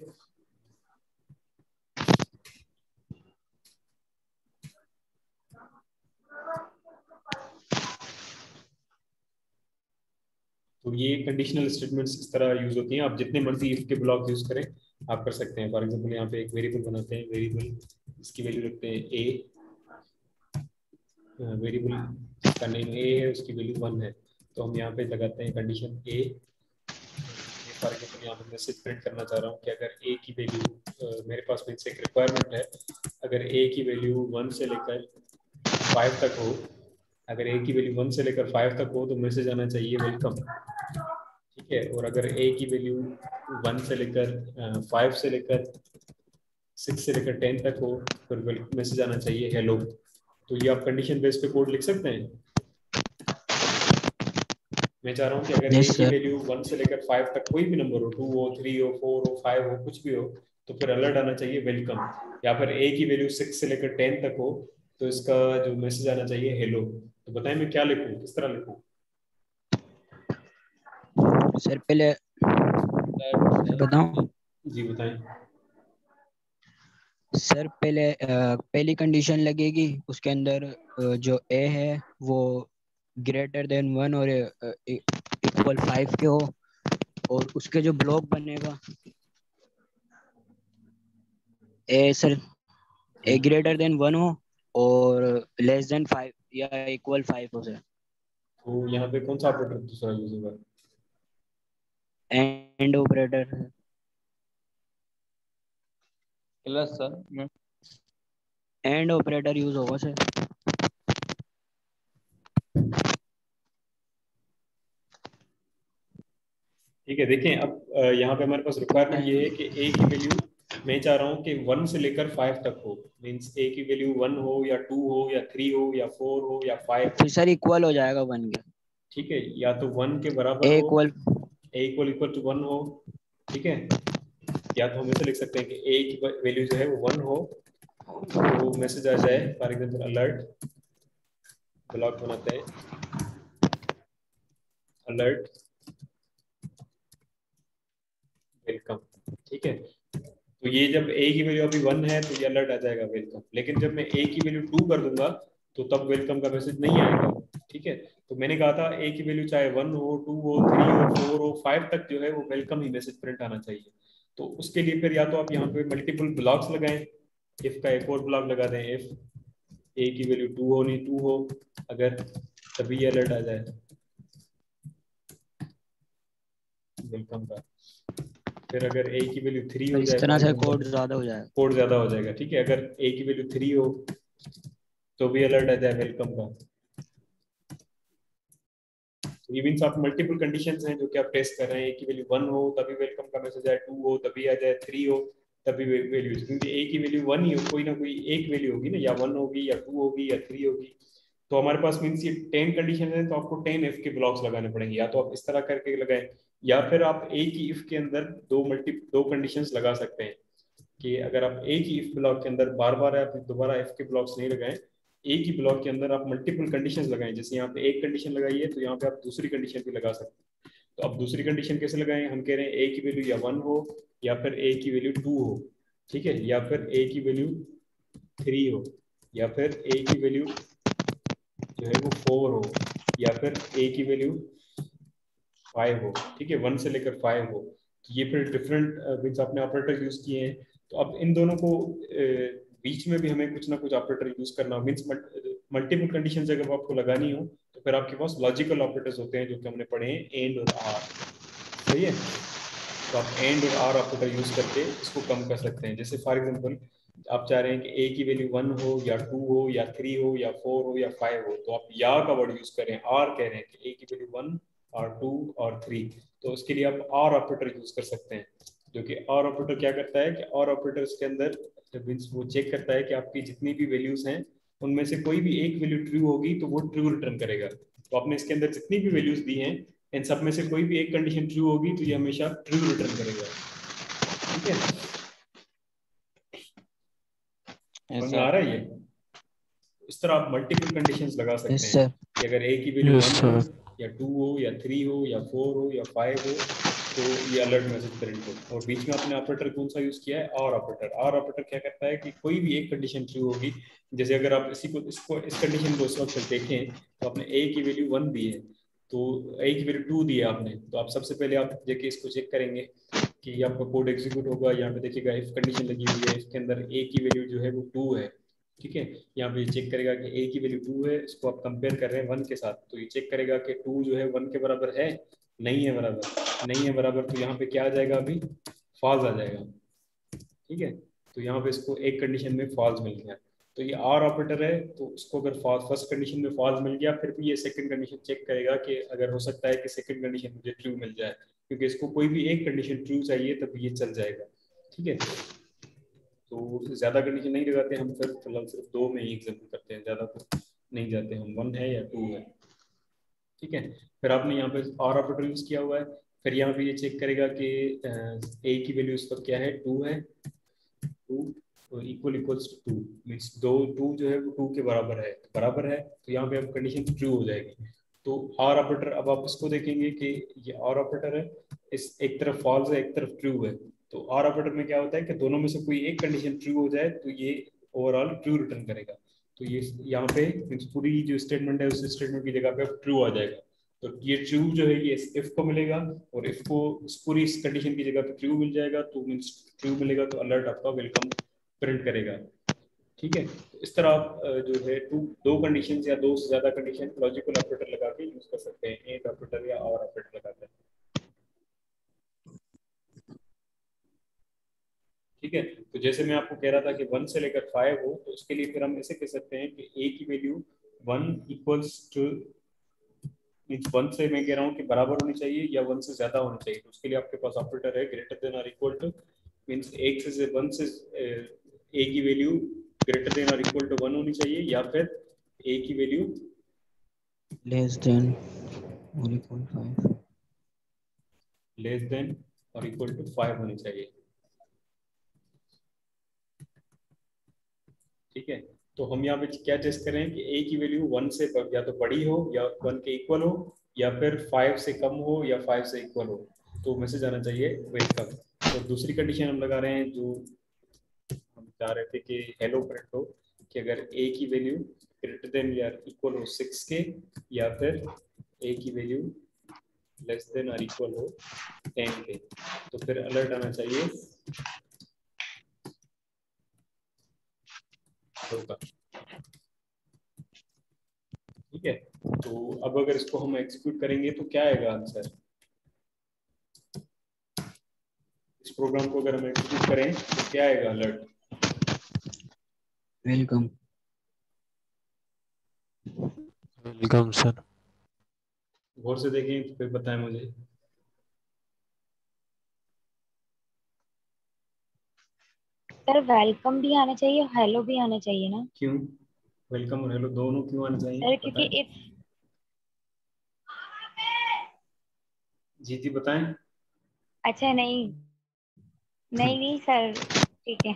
तो ये कंडीशनल स्टेटमेंट्स इस तरह यूज होती हैं। आप जितने मर्जी इफ के ब्लॉक यूज करें आप कर सकते हैं। फॉर एग्जांपल यहाँ पे एक वेरिएबल बनाते हैं, वेरिएबल इसकी वैल्यू रखते हैं ए, वेरिएबल का नेम ए है, उसकी वैल्यू 1 है, तो हम यहाँ पे लगाते हैं कंडीशन ए। फॉर एग्जांपल यहाँ पे मैसेज प्रिंट करना चाह रहा हूँ कि अगर ए की वैल्यू मेरे पास में से एक रिक्वायरमेंट है, अगर ए की वैल्यू 1 से लेकर 5 तक हो, अगर ए की वैल्यू 1 से लेकर 5 तक हो तो मैसेज आना चाहिए वेलकम। ठीक है। और अगर ए की वैल्यू 1 से लेकर 5 से लेकर 6 से लेकर 10 तक हो फिर मैसेज आना चाहिए हेलो। तो ये आप कंडीशन बेस पे कोड लिख सकते हैं। मैं चाह रहा हूँ कि अगर Yes, ए की sir. वैल्यू 1 से लेकर 5 तक कोई भी नंबर हो, 2 हो, 3 हो, 4 हो, 5 हो, कुछ भी हो, तो फिर अलर्ट आना चाहिए वेलकम। या फिर ए की वैल्यू 6 से लेकर 10 तक हो तो इसका जो मैसेज आना चाहिए हेलो। तो बताएं मैं क्या लिखूं, किस तरह लिखूं? सर पहले बताऊं? जी बताएं। सर पहले पहली कंडीशन लगेगी, उसके अंदर जो ए है वो ग्रेटर देन 1 और इक्वल 5 के हो, और उसके जो ब्लॉक बनेगा ए सर ए ग्रेटर देन 1 हो और लेस देन 5 या इक्वल 5 हो सर। तो यहाँ पे कौन सा ऑपरेटर दूसरा यूज होगा? And operator plus sir, and operator use होगा सर। ठीक है। देखें अब यहाँ पे हमारे पास रिक्वायरमेंट ये है कि ए की वैल्यू मैं चाह रहा हूँ कि 1 से लेकर 5 तक हो, मींस ए की वैल्यू 1 हो या 2 हो या 3 हो या 4 हो या 5 हो। फिर सर इक्वल हो जाएगा 1 के। ठीक है। या तो 1 के बराबर ए हो, इक्वल ए इक्वल टू 1 हो। ठीक है। या तो हम ऐसे लिख सकते हैं कि ए की वैल्यू जो है वो 1 हो तो मैसेज आ जाए, फॉर एग्जांपल अलर्ट, ब्लॉक बनाते हैं अलर्ट वेलकम। ठीक है। तो ये जब ए की वैल्यू अभी 1 है तो ये अलर्ट आ जाएगा वेलकम, लेकिन जब मैं ए की वैल्यू 2 कर दूंगा तो तब वेलकम का मैसेज नहीं आएगा। ठीक है। तो मैंने कहा था ए की वैल्यू चाहे 1 हो, 2 हो, 3 हो, 4 हो, 5 तक जो है वो वेलकम ही मैसेज प्रिंट आना चाहिए। तो उसके लिए फिर या तो आप यहाँ पे मल्टीपल ब्लॉक्स लगाएं, इफ का एक और ब्लॉक लगा दें, इफ ए की वैल्यू 2 हो अगर, तभी ये अलर्ट आ जाए वेलकम का। फिर अगर ए की वैल्यू 3 हो इस जाए, तरह से कोड ज्यादा हो जाएगा। कोड ज्यादा हो जाएगा। ठीक है। अगर ए की वैल्यू 3 हो तो भी अलर्ट आ जाए वेलकम का। ये मींस आप मल्टीपल कंडीशंस हैं जो कि आप टेस्ट कर रहे हैं। ए की वैल्यू 1 हो तभी वेलकम का मैसेज आए, 2 हो तभी आ जाए, 3 हो तभी वैल्यू, क्योंकि ए की वैल्यू 1 ही हो, कोई ना कोई एक वैल्यू होगी ना, या 1 होगी या 2 होगी या 3 होगी। तो हमारे पास मींस ये 10 कंडीशन है तो आपको 10 इफ के ब्लॉक्स लगाने पड़ेंगे। या तो आप इस तरह करके लगाएं या फिर आप ए की इफ के अंदर दो कंडीशंस लगा सकते हैं कि अगर आप ए की इफ ब्लॉक के अंदर बार बार आप दोबारा इफ के ब्लॉक्स नहीं लगाएं, ए की ब्लॉक के अंदर आप मल्टीपल कंडीशंस लगाएं। जैसे यहाँ पे एक कंडीशन लगाई है तो यहाँ पे आप दूसरी कंडीशन भी लगा सकते हैं। तो अब दूसरी कंडीशन कैसे लगाएं? हम कह रहे हैं ए की वैल्यू या 1 हो या फिर ए की वैल्यू 2 हो। ठीक है। या फिर ए की वैल्यू 3 हो या फिर ए की वैल्यू जो है वो 4 हो या फिर ए की वैल्यू 5 हो। ठीक है। 1 से लेकर 5 हो। तो ये फिर डिफरेंट मींस आपने ऑपरेटर यूज किए हैं। तो अब इन दोनों को बीच में भी हमें कुछ ना कुछ ऑपरेटर यूज करना हो, मींस मल्टीपल कंडीशंस अगर आपको लगानी हो तो फिर आपके पास लॉजिकल ऑपरेटर्स होते हैं जो कि हमने पढ़े हैं, एंड और आर। सही है। तो आप एंड और आर ऑपरेटर यूज करके इसको कम कर सकते हैं। जैसे फॉर एग्जांपल आप चाह रहे हैं कि ए की वैल्यू 1 हो या 2 हो या 3 हो या 4 हो या 5 हो, तो आप या का वर्ड यूज करें, आर कह रहे हैं कि ए की वैल्यू 1 और 2 और 3, तो उसके लिए आप आर ऑपरेटर यूज कर सकते हैं। जो कि आर ऑपरेटर क्या करता है कि आर ऑपरेटर्स के अंदर मींस वो चेक करता है कि आपकी जितनी भी वैल्यूज हैं उनमें से कोई भी एक वैल्यू ट्रू होगी तो वो ट्रू रिटर्न करेगा। तो आपने इसके अंदर जितनी भी वैल्यूज दी हैं इन सब में से कोई भी एक कंडीशन ट्रू होगी तो ये हमेशा ट्रू रिटर्न करेगा। ठीक है। समझ आ रहा है ये? इस तरह आप मल्टीपल कंडीशंस लगा सकते हैं कि अगर ए की वैल्यू 1 हो या 2 हो या 3 हो या 4 हो या 5 हो तो ये अलर्ट मैसेज प्रिंट हो। और बीच में आपने ऑपरेटर कौन सा यूज किया है, और ऑपरेटर। और ऑपरेटर क्या करता है कि कोई भी एक कंडीशन ट्रू होगी, जैसे अगर आप इस कंडीशन को इस वक्त देखें तो आपने ए की वैल्यू 1 दी है, तो ए की वैल्यू 2 दी है आपने, तो आप सबसे पहले आप देखिए इसको चेक करेंगे कि आपका कोड एग्जीक्यूट होगा। यहाँ पे देखिएगा इफ कंडीशन लगी हुई है, इसके अंदर ए की वैल्यू जो है वो 2 है, ठीक है। यहाँ पे चेक करेगा कि ए की वैल्यू 2 है, इसको आप कंपेयर कर रहे हैं 1 के साथ, तो ये चेक करेगा कि 2 जो है 1 के बराबर है, नहीं है बराबर, नहीं है बराबर, तो यहाँ पे क्या आ जाएगा, अभी फॉल्स आ जाएगा, ठीक है। तो यहाँ पे इसको एक कंडीशन में फॉल्स मिल गया, तो ये आर ऑपरेटर है, तो उसको अगर फर्स्ट कंडीशन में फॉल्स मिल गया, फिर भी ये सेकंड कंडीशन चेक करेगा कि अगर हो सकता है कि सेकंड कंडीशन मुझे ट्रू मिल जाए, क्योंकि इसको कोई भी एक कंडीशन ट्रू चाहिए तब ये चल जाएगा, ठीक है। तो ज्यादा कंडीशन नहीं लगाते हम, फिर फिलहाल सिर्फ 2 में ही एग्जाम्पल करते हैं, ज्यादा तो नहीं जाते हम, 1 है या 2 है, ठीक है। फिर आपने यहाँ पे और ऑपरेटर यूज किया हुआ है, फिर यहाँ पे ये चेक करेगा कि ए की वैल्यू इस पर क्या है, 2 है, 2 इक्वल इक्वल्स टू 2 मीन्स 2 जो है वो 2 के बराबर है, तो यहाँ पे अब कंडीशन ट्रू हो जाएगी। तो और ऑपरेटर, अब आप इसको देखेंगे कि ये और ऑपरेटर है, इस एक तरफ फॉल्स है एक तरफ ट्रू है, तो और ऑपरेटर में क्या होता है कि दोनों में से कोई एक कंडीशन ट्रू हो जाए तो ये ओवरऑल ट्रू रिटर्न करेगा। तो ये यहाँ पे पूरी जो स्टेटमेंट है उस स्टेटमेंट की जगह पे ट्रू आ जाएगा, तो ये ट्रू जो है ये इफ को मिलेगा, और इफ को पूरी इस कंडीशन की जगह पे ट्रू मिल जाएगा, तो मीन्स ट्रू मिलेगा तो अलर्ट आपका वेलकम प्रिंट करेगा, ठीक है। तो इस तरह आप जो है दो कंडीशन या दो से ज्यादा कंडीशन लॉजिकल ऑपरेटर लगा के यूज कर सकते हैं, एक ऑपरेटर या और ऑपरेटर लगाकर, ठीक है। तो जैसे मैं आपको कह रहा था कि 1 से लेकर 5 हो, तो उसके लिए फिर हम ऐसे कह सकते हैं कि ए की वैल्यू 1 इक्वल्स टू, मीन्स 1 से मैं कह रहा हूँ कि बराबर होनी चाहिए या 1 से ज्यादा होनी चाहिए, तो उसके लिए आपके पास ऑपरेटर है ग्रेटर देन और इक्वल टू, मीन्स 1 से ए की वैल्यू ग्रेटर देन और इक्वल टू 1 होनी चाहिए, या फिर ए की वैल्यू लेस देन और इक्वल 5, लेस देन और इक्वल टू 5 होनी चाहिए, ठीक है। तो हम यहाँ पे क्या टेस्ट करें कि ए की वैल्यू 1 से या तो बड़ी हो या 1 के इक्वल हो, या फिर 5 से कम हो या 5 से इक्वल हो, तो मैसेज आना चाहिए वेलकम। तो दूसरी कंडीशन हम लगा रहे हैं, जो हम चाह रहे थे कि हेलो प्रिंट हो, कि अगर ए की वैल्यू ग्रेटर देन या इक्वल हो 6 के, या फिर ए की वैल्यू लेस देन और इक्वल हो 10 के, तो फिर अलर्ट आना चाहिए होगा, ठीक है। तो अब अगर इसको हम एग्जीक्यूट करेंगे तो क्या आएगा आंसर, इस प्रोग्राम को अगर हम एग्जीक्यूट करें तो क्या आएगा अलर्ट, वेलकम। Welcome sir. गौर से देखें तो फिर बताएं मुझे। सर वेलकम भी आना चाहिए, हेलो भी आना चाहिए ना? क्यों वेलकम और हेलो दोनों क्यों आना चाहिए, सर क्योंकि बताएं। इफ जी बताएं। अच्छा नहीं नहीं नहीं सर, ठीक है।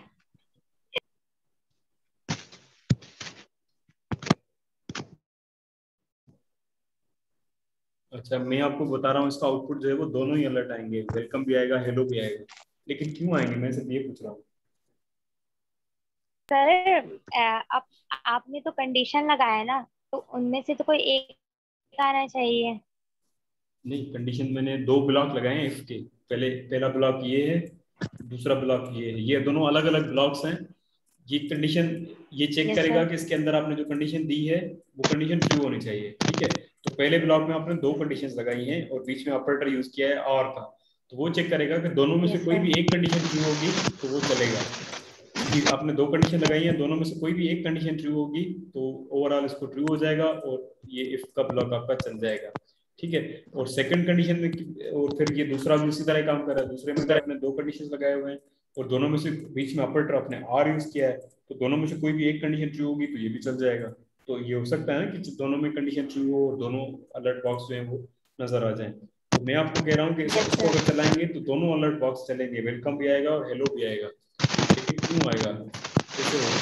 अच्छा मैं आपको बता रहा हूँ इसका आउटपुट जो है वो दोनों ही अलर्ट आएंगे, वेलकम भी आएगा हेलो भी आएगा, लेकिन क्यों आएंगे मैं सिर्फ ये पूछ रहा हूँ। सर आपने तो कंडीशन लगाया ना, तो उनमें से तो कोई एक आना चाहिए। नहीं, कंडीशन मैंने 2 ब्लॉक लगाए हैं इफ के, पहला ब्लॉक ये है, दूसरा ब्लॉक ये है, ये दोनों अलग अलग ब्लॉक्स हैं। ये कंडीशन ये चेक Yes, करेगा sir. कि इसके अंदर आपने जो कंडीशन दी है वो कंडीशन ट्रू होनी चाहिए, ठीक है। तो पहले ब्लॉक में आपने 2 कंडीशंस लगाई हैं और बीच में ऑपरेटर यूज किया है और का, तो वो चेक करेगा कि दोनों में से Yes, कोई sir. भी एक कंडीशन ट्रू होगी तो वो चलेगा। कि आपने 2 कंडीशन लगाई हैं, दोनों में से कोई भी एक कंडीशन ट्रू होगी तो ओवरऑल इसको ट्रू हो जाएगा और ये इफ का ब्लॉक आपका चल जाएगा, ठीक है। और सेकंड कंडीशन में और फिर ये दूसरा भी उसी तरह काम कर रहा है, दूसरे में आपने 2 कंडीशन लगाए हुए हैं और दोनों में से बीच में ऑपरेटर आपने आर यूज किया है, तो दोनों में से कोई भी एक कंडीशन ट्रू होगी तो ये भी चल जाएगा। तो ये हो सकता है ना कि दोनों में कंडीशन ट्रू हो और दोनों अलर्ट बॉक्स जो है वो नजर आ जाए। तो मैं आपको कह रहा हूँ कि इसको अगर चलाएंगे तो दोनों अलर्ट बॉक्स चलेंगे, वेलकम भी आएगा और हेलो भी आएगा, लेकिन क्यों आएगा, कैसे होगा?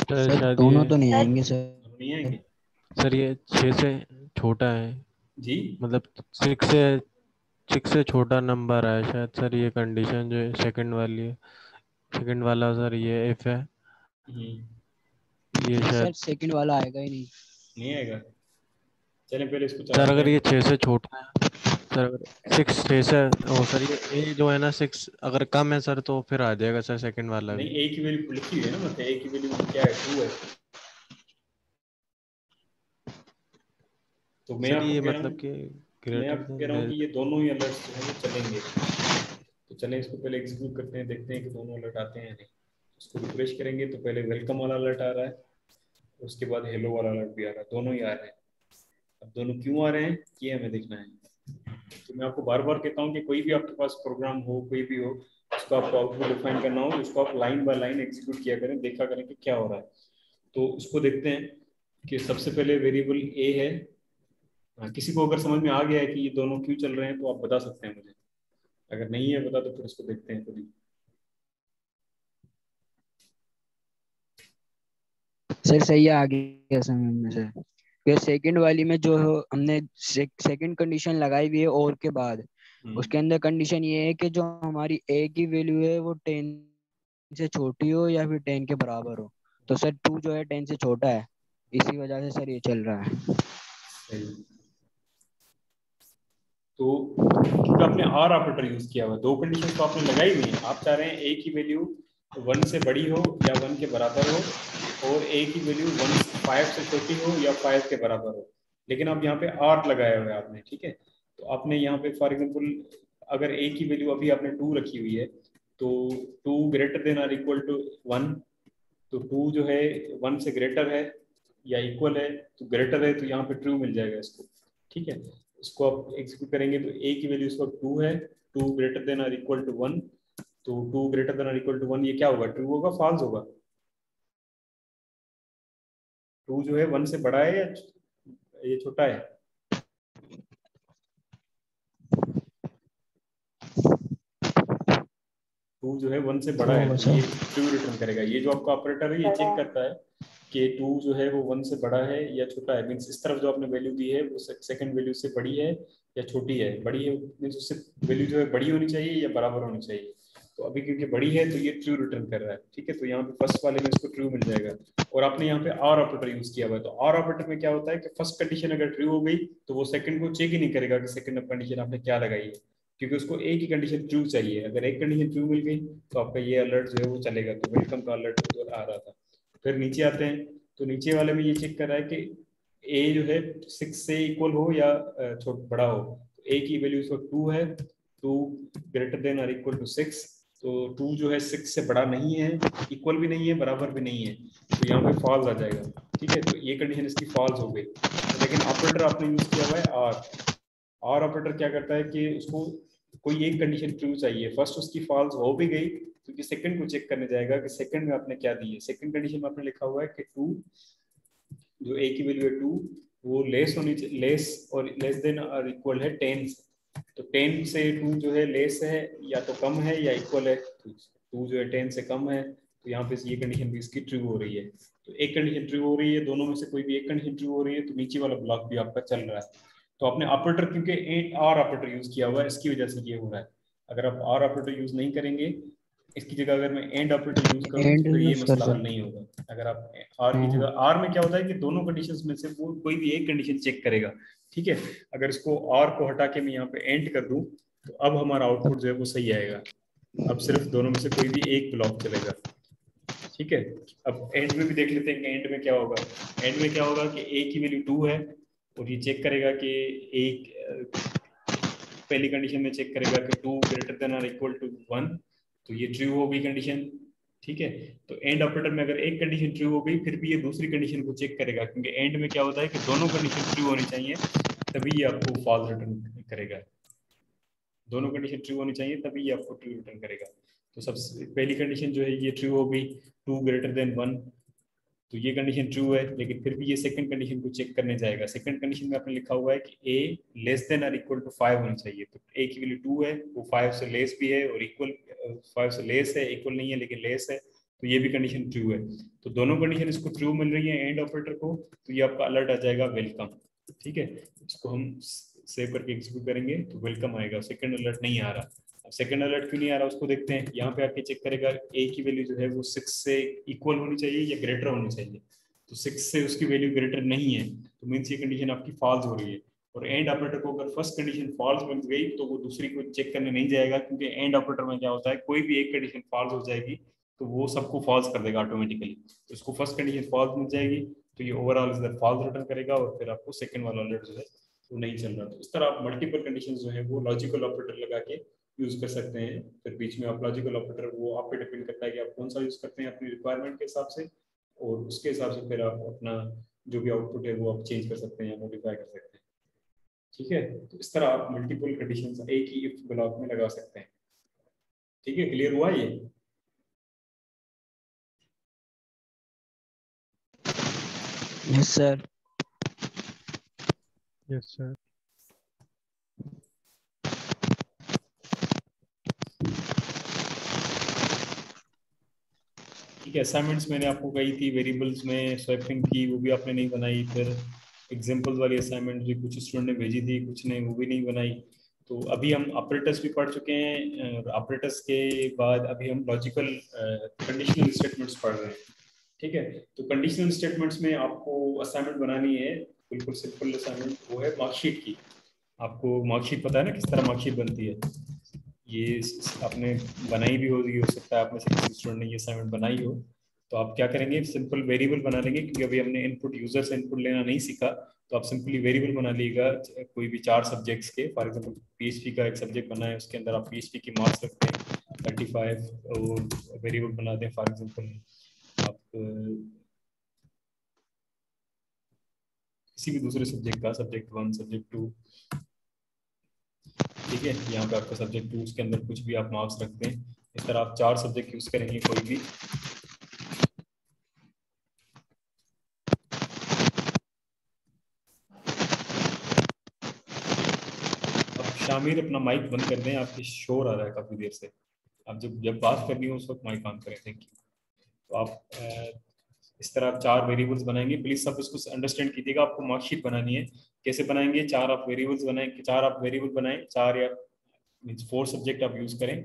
सर शायद दोनों ये तो नहीं आएंगे सर। नहीं आएंगे सर ये 6 से छोटा है, जी। मतलब 6 से 6 से छोटा नंबर है शायद सर, ये कंडीशन जो है सेकंड वाली है, सेकंड वाला सर ये इफ है, ये सर शायद। सेकंड वाला आएगा ही नहीं। नहीं आएगा। चलें पहले इसको सर चलाते अगर ये हैं। 6 से छोटा है सर, अगर 6 6 से, ओ सर ये ए जो है ना 6 अगर कम है सर तो फिर आ जाएगा सर सेकंड वाला नहीं, भी। ए की वैल्यू लिखी हुई है ना, मतलब ए की वैल्यू क्या है, 2 है। तो मैं सर आपको ये कह रहा मतलब हूँ कि मैं ग्रेटर आपको कह देन रहा हूँ लेस। कि ये दोनों ही अलर्ट्स जो है वो चलेंगे। तो चलें इसको पहले एग्जीक्यूट करते हैं, देखते हैं कि दोनों अलर्ट आते हैं या नहीं। इसको रिफ्रेश करेंगे तो पहले वेलकम वाला अलर्ट आ रहा है, उसके बाद हेलो वाला अलर्ट भी आ रहा है, दोनों ही आ रहे हैं। अब दोनों क्यों आ रहे हैं ये हमें देखना है। तो मैं आपको बार बार कहता हूँ कि कोई भी आपके पास प्रोग्राम हो, कोई भी हो, उसको आपको आउटपुट डिफाइन करना हो, उसको आप लाइन बाय लाइन एग्जीक्यूट किया करें, देखा करें कि क्या हो रहा है। तो उसको देखते हैं कि सबसे पहले वेरिएबल ए है। हाँ, किसी को अगर समझ में आ गया है कि ये दोनों क्यों चल रहे हैं तो आप बता सकते हैं मुझे, अगर नहीं है पता तो फिर उसको देखते हैं खुद ही। सर सही है, आ गया समझ में सर। फिर सेकंड वाली में जो हमने सेकंड कंडीशन लगाई हुई है और के बाद, उसके अंदर कंडीशन ये है कि जो हमारी ए की वैल्यू है वो 10 से छोटी हो या फिर 10 के बराबर हो। तो सर 2 जो है 10 से छोटा है, इसी वजह से सर ये चल रहा है। सही। तो क्योंकि आपने आर ऑपरेटर यूज किया हुआ, दो कंडीशन तो आपने लगाई हुई है। आप चाह रहे हैं ए की वैल्यू 1 से बड़ी हो या 1 के बराबर हो, और ए की वैल्यू 5 से छोटी हो या 5 के बराबर हो। लेकिन अब यहाँ पे आर लगाया हुआ है आपने, ठीक है। तो आपने यहाँ पे फॉर एग्जाम्पल अगर ए की वैल्यू अभी आपने 2 रखी हुई है, तो 2 ग्रेटर देन और इक्वल टू 1। तो 2 जो है 1 से ग्रेटर है या इक्वल है, तो ग्रेटर है तो यहाँ पे ट्रू मिल जाएगा इसको, ठीक है। इसको आप एग्जीक्यूट करेंगे तो ए की वैल्यू इस वक्त 2 है, 2 ग्रेटर देन और इक्वल टू 1। तो 2 ग्रेटर देन और इक्वल टू 1 ये क्या होगा, ट्रू होगा फॉल्स होगा। 2 जो है 1 से बड़ा है या ये छोटा है। 2 जो है 1 से बड़ा है तो ये ट्रू रिटर्न करेगा। ये जो आपका ऑपरेटर है ये बड़ा चेक है। करता है कि 2 जो है वो 1 से बड़ा है या छोटा है। मीन्स इस तरफ जो आपने वैल्यू दी है वो सेकंड वैल्यू से बड़ी है या छोटी है। बड़ी है मीन्स उससे वैल्यू जो है बड़ी होनी चाहिए या बराबर होनी चाहिए। तो अभी क्योंकि बड़ी है तो ये ट्रू रिटर्न कर रहा है, ठीक है। तो यहाँ पे फर्स्ट वाले में इसको ट्रू मिल जाएगा। और आपने यहाँ पे आर ऑपरेटर यूज किया हुआ है, तो आर ऑपरेटर में क्या होता है कि फर्स्ट कंडीशन अगर ट्रू हो गई तो वो सेकंड को चेक ही नहीं करेगा कि सेकंड कंडीशन आपने क्या लगाई है, क्योंकि उसको एक ही कंडीशन ट्रू चाहिए। अगर एक कंडीशन ट्रू मिल गई तो आपका ये अलर्ट जो है वो चलेगा। तो वेलकम का अलर्ट जो आ रहा था। फिर नीचे आते हैं तो नीचे वाले में ये चेक कर रहा है कि ए जो है 6 से इक्वल हो या छोटा बड़ा हो। तो ए की वैल्यू इस वक्त 2 है, 2 ग्रेटर देन और इक्वल टू 6। तो 2 जो है 6 से बड़ा नहीं है, इक्वल भी नहीं है, बराबर भी नहीं है, तो यहाँ पे फॉल्स आ जाएगा, ठीक है। तो ये कंडीशन इसकी फॉल्स हो गई। लेकिन ऑपरेटर आपने यूज किया हुआ है आर ऑपरेटर क्या करता है कि उसको कोई एक कंडीशन ट्रू चाहिए। फर्स्ट उसकी फॉल्स हो भी गई तो ये सेकंड को चेक करने जाएगा कि सेकंड में आपने क्या दी है। सेकंड कंडीशन में आपने लिखा हुआ है कि 2 जो ए की वैल्यू है 2 वो लेस होनी चाहिए, लेस और लेस देन और इक्वल है 10 से। तो 10 से 2 जो है लेस है या तो कम है या इक्वल है। तो 2 जो है 10 से कम है, तो यहाँ पे ये कंडीशन भी इसकी ट्रू हो रही है। तो एक कंडीशन ट्रू हो रही है, दोनों में से कोई भी एक कंडीशन ट्रू हो रही है तो नीचे वाला ब्लॉक भी आपका चल रहा है। तो आपने ऑपरेटर क्योंकि आर ऑपरेटर यूज किया हुआ है इसकी वजह से ये हो रहा है। अगर आप आर ऑपरेटर यूज नहीं करेंगे, इसकी जगह अगर मैं एंड ऑपरेटर यूज करूं एंड तो फिर ये यूज कर मसला हल सर। नहीं होगा। अगर आप आर की जगह, आर में क्या होता है कि दोनों कंडीशंस में से वो कोई भी एक कंडीशन चेक करेगा, ठीक है। अगर इसको आर को हटा के मैं यहाँ पे एंड कर दूं तो अब हमारा आउटपुट जो है वो सही आएगा। अब सिर्फ दोनों में से कोई भी एक ब्लॉक चलेगा, ठीक है। अब एंड में भी देख लेते हैं कि एंड में क्या होगा। एंड में क्या होगा कि ए की वैल्यू 2 है और ये चेक करेगा कि एक पहली कंडीशन में चेक करेगा कि 2 ग्रेटर देन और इक्वल टू 1। तो ये ट्रू हो गई कंडीशन, ठीक है। तो एंड ऑपरेटर में अगर एक कंडीशन ट्रू हो गई फिर भी ये दूसरी कंडीशन को चेक करेगा, क्योंकि एंड में क्या होता है कि दोनों कंडीशन ट्रू होनी चाहिए तभी ये आपको फॉल्स रिटर्न करेगा। दोनों कंडीशन ट्रू होनी चाहिए तभी ये आपको ट्रू रिटर्न करेगा। तो सबसे पहली कंडीशन जो है ये ट्रू हो गई, 2 ग्रेटर देन 1। तो ये कंडीशन ट्रू है, लेकिन फिर भी ये सेकंड कंडीशन को चेक करने जाएगा। सेकंड कंडीशन में आपने लिखा हुआ है कि ए लेस देन और इक्वल टू 5 होनी चाहिए। तो ए की वैल्यू 2 है, वो 5 से लेस भी है और इक्वल 5 से लेस है, इक्वल नहीं है लेकिन लेस है, तो ये भी कंडीशन ट्रू है। तो दोनों कंडीशन इसको ट्रू मिल रही है एंड ऑपरेटर को, तो ये आपका अलर्ट आ जाएगा वेलकम, ठीक है। इसको हम सेव करके एग्जीक्यूट करेंगे तो वेलकम आएगा, सेकंड अलर्ट नहीं आ रहा। अब सेकंड अलर्ट क्यों नहीं आ रहा उसको देखते हैं। यहाँ पे आके चेक करेगा ए की वैल्यू जो है वो 6 से इक्वल होनी चाहिए या ग्रेटर होनी चाहिए, तो 6 से उसकी वैल्यू ग्रेटर नहीं है तो मीन्स ये कंडीशन आपकी फॉल्स हो रही है। और एंड ऑपरेटर को अगर फर्स्ट कंडीशन फॉल्स मिल गई तो वो दूसरी को चेक करने नहीं जाएगा, क्योंकि एंड ऑपरेटर में क्या होता है, कोई भी एक कंडीशन फॉल्स हो जाएगी तो वो सबको फॉल्स कर देगा ऑटोमेटिकली। तो इसको फर्स्ट कंडीशन फॉल्स मिल जाएगी तो ये ओवरऑल इधर फॉल्स रिटर्न करेगा और फिर आपको सेकंड वाला अलर्ट जो है वो नहीं चल रहा। तो इस तरह आप मल्टीपल कंडीशंस जो है वो लॉजिकल ऑपरेटर लगा के यूज कर सकते हैं। फिर बीच में आप लॉजिकल ऑपरेटर वो आप पे डिपेंड करता है कि आप कौन सा यूज करते हैं अपनी रिक्वायरमेंट के हिसाब से, और उसके हिसाब से फिर आप अपना जो भी आउटपुट है वो आप चेंज कर सकते हैं या मॉडिफाई कर सकते हैं। ठीक है, तो इस तरह आप मल्टीपल कंडीशंस एक ही इफ ब्लॉक में लगा सकते हैं। ठीक है, क्लियर हुआ ये? Yes sir. Yes sir. ठीक है, असाइनमेंट्स मैंने आपको कही थी वेरिएबल्स में स्वैपिंग की, वो भी आपने नहीं बनाई। फिर एग्जांपल्स वाली असाइनमेंट भी कुछ स्टूडेंट ने भेजी थी, कुछ ने वो भी नहीं बनाई। तो अभी हम ऑपरेटर्स भी पढ़ चुके हैं, ऑपरेटर्स के बाद अभी हम लॉजिकल कंडीशनल स्टेटमेंट्स पढ़ रहे हैं। ठीक है, तो कंडीशनल स्टेटमेंट्स में आपको असाइनमेंट बनानी है, बिल्कुल सिंपल असाइनमेंट, वो है मार्कशीट की। आपको मार्कशीट पता है ना किस तरह मार्कशीट बनती है? ये आपने बनाई भी होगी, हो सकता है आप में से किसी स्टूडेंट ने ये असाइनमेंट बनाई हो। तो आप क्या करेंगे, सिंपल वेरिएबल बना लेंगे, क्योंकि अभी हमने इनपुट यूजर से इनपुट लेना नहीं सीखा। तो आप सिंपली वेरिएबल बना लीजिएगा कोई भी 4 सब्जेक्ट्स के। फॉर एग्जांपल पीएचपी का एक सब्जेक्ट बना है, उसके अंदर आप पीएचपी की मार्क्स रखते हैं 35 और वेरिएबल बना दें फॉर एग्जांपल आप किसी भी दूसरे सब्जेक्ट का, सब्जेक्ट 1 सब्जेक्ट 2। ठीक है, यहाँ पे आपका सब्जेक्ट 2 उसके अंदर कुछ भी आप मार्क्स रखते हैं। इस तरह आप 4 सब्जेक्ट यूज करेंगे कोई भी। शामिर अपना माइक बंद कर दें, आपके शोर आ रहा है काफी देर से। आप जब बात करनी हो उस वक्त माइक ऑन करें। Thank you. तो आप इस तरह आप 4 वेरिएबल्स बनाएंगे। प्लीज सब इसको अंडरस्टैंड कीजिएगा, आपको मार्कशीट बनानी है। कैसे बनाएंगे? 4 आप वेरिएबल्स बनाएं, 4 आप वेरिएबल बनाएं, 4 या मीन्स 4 सब्जेक्ट आप यूज करें।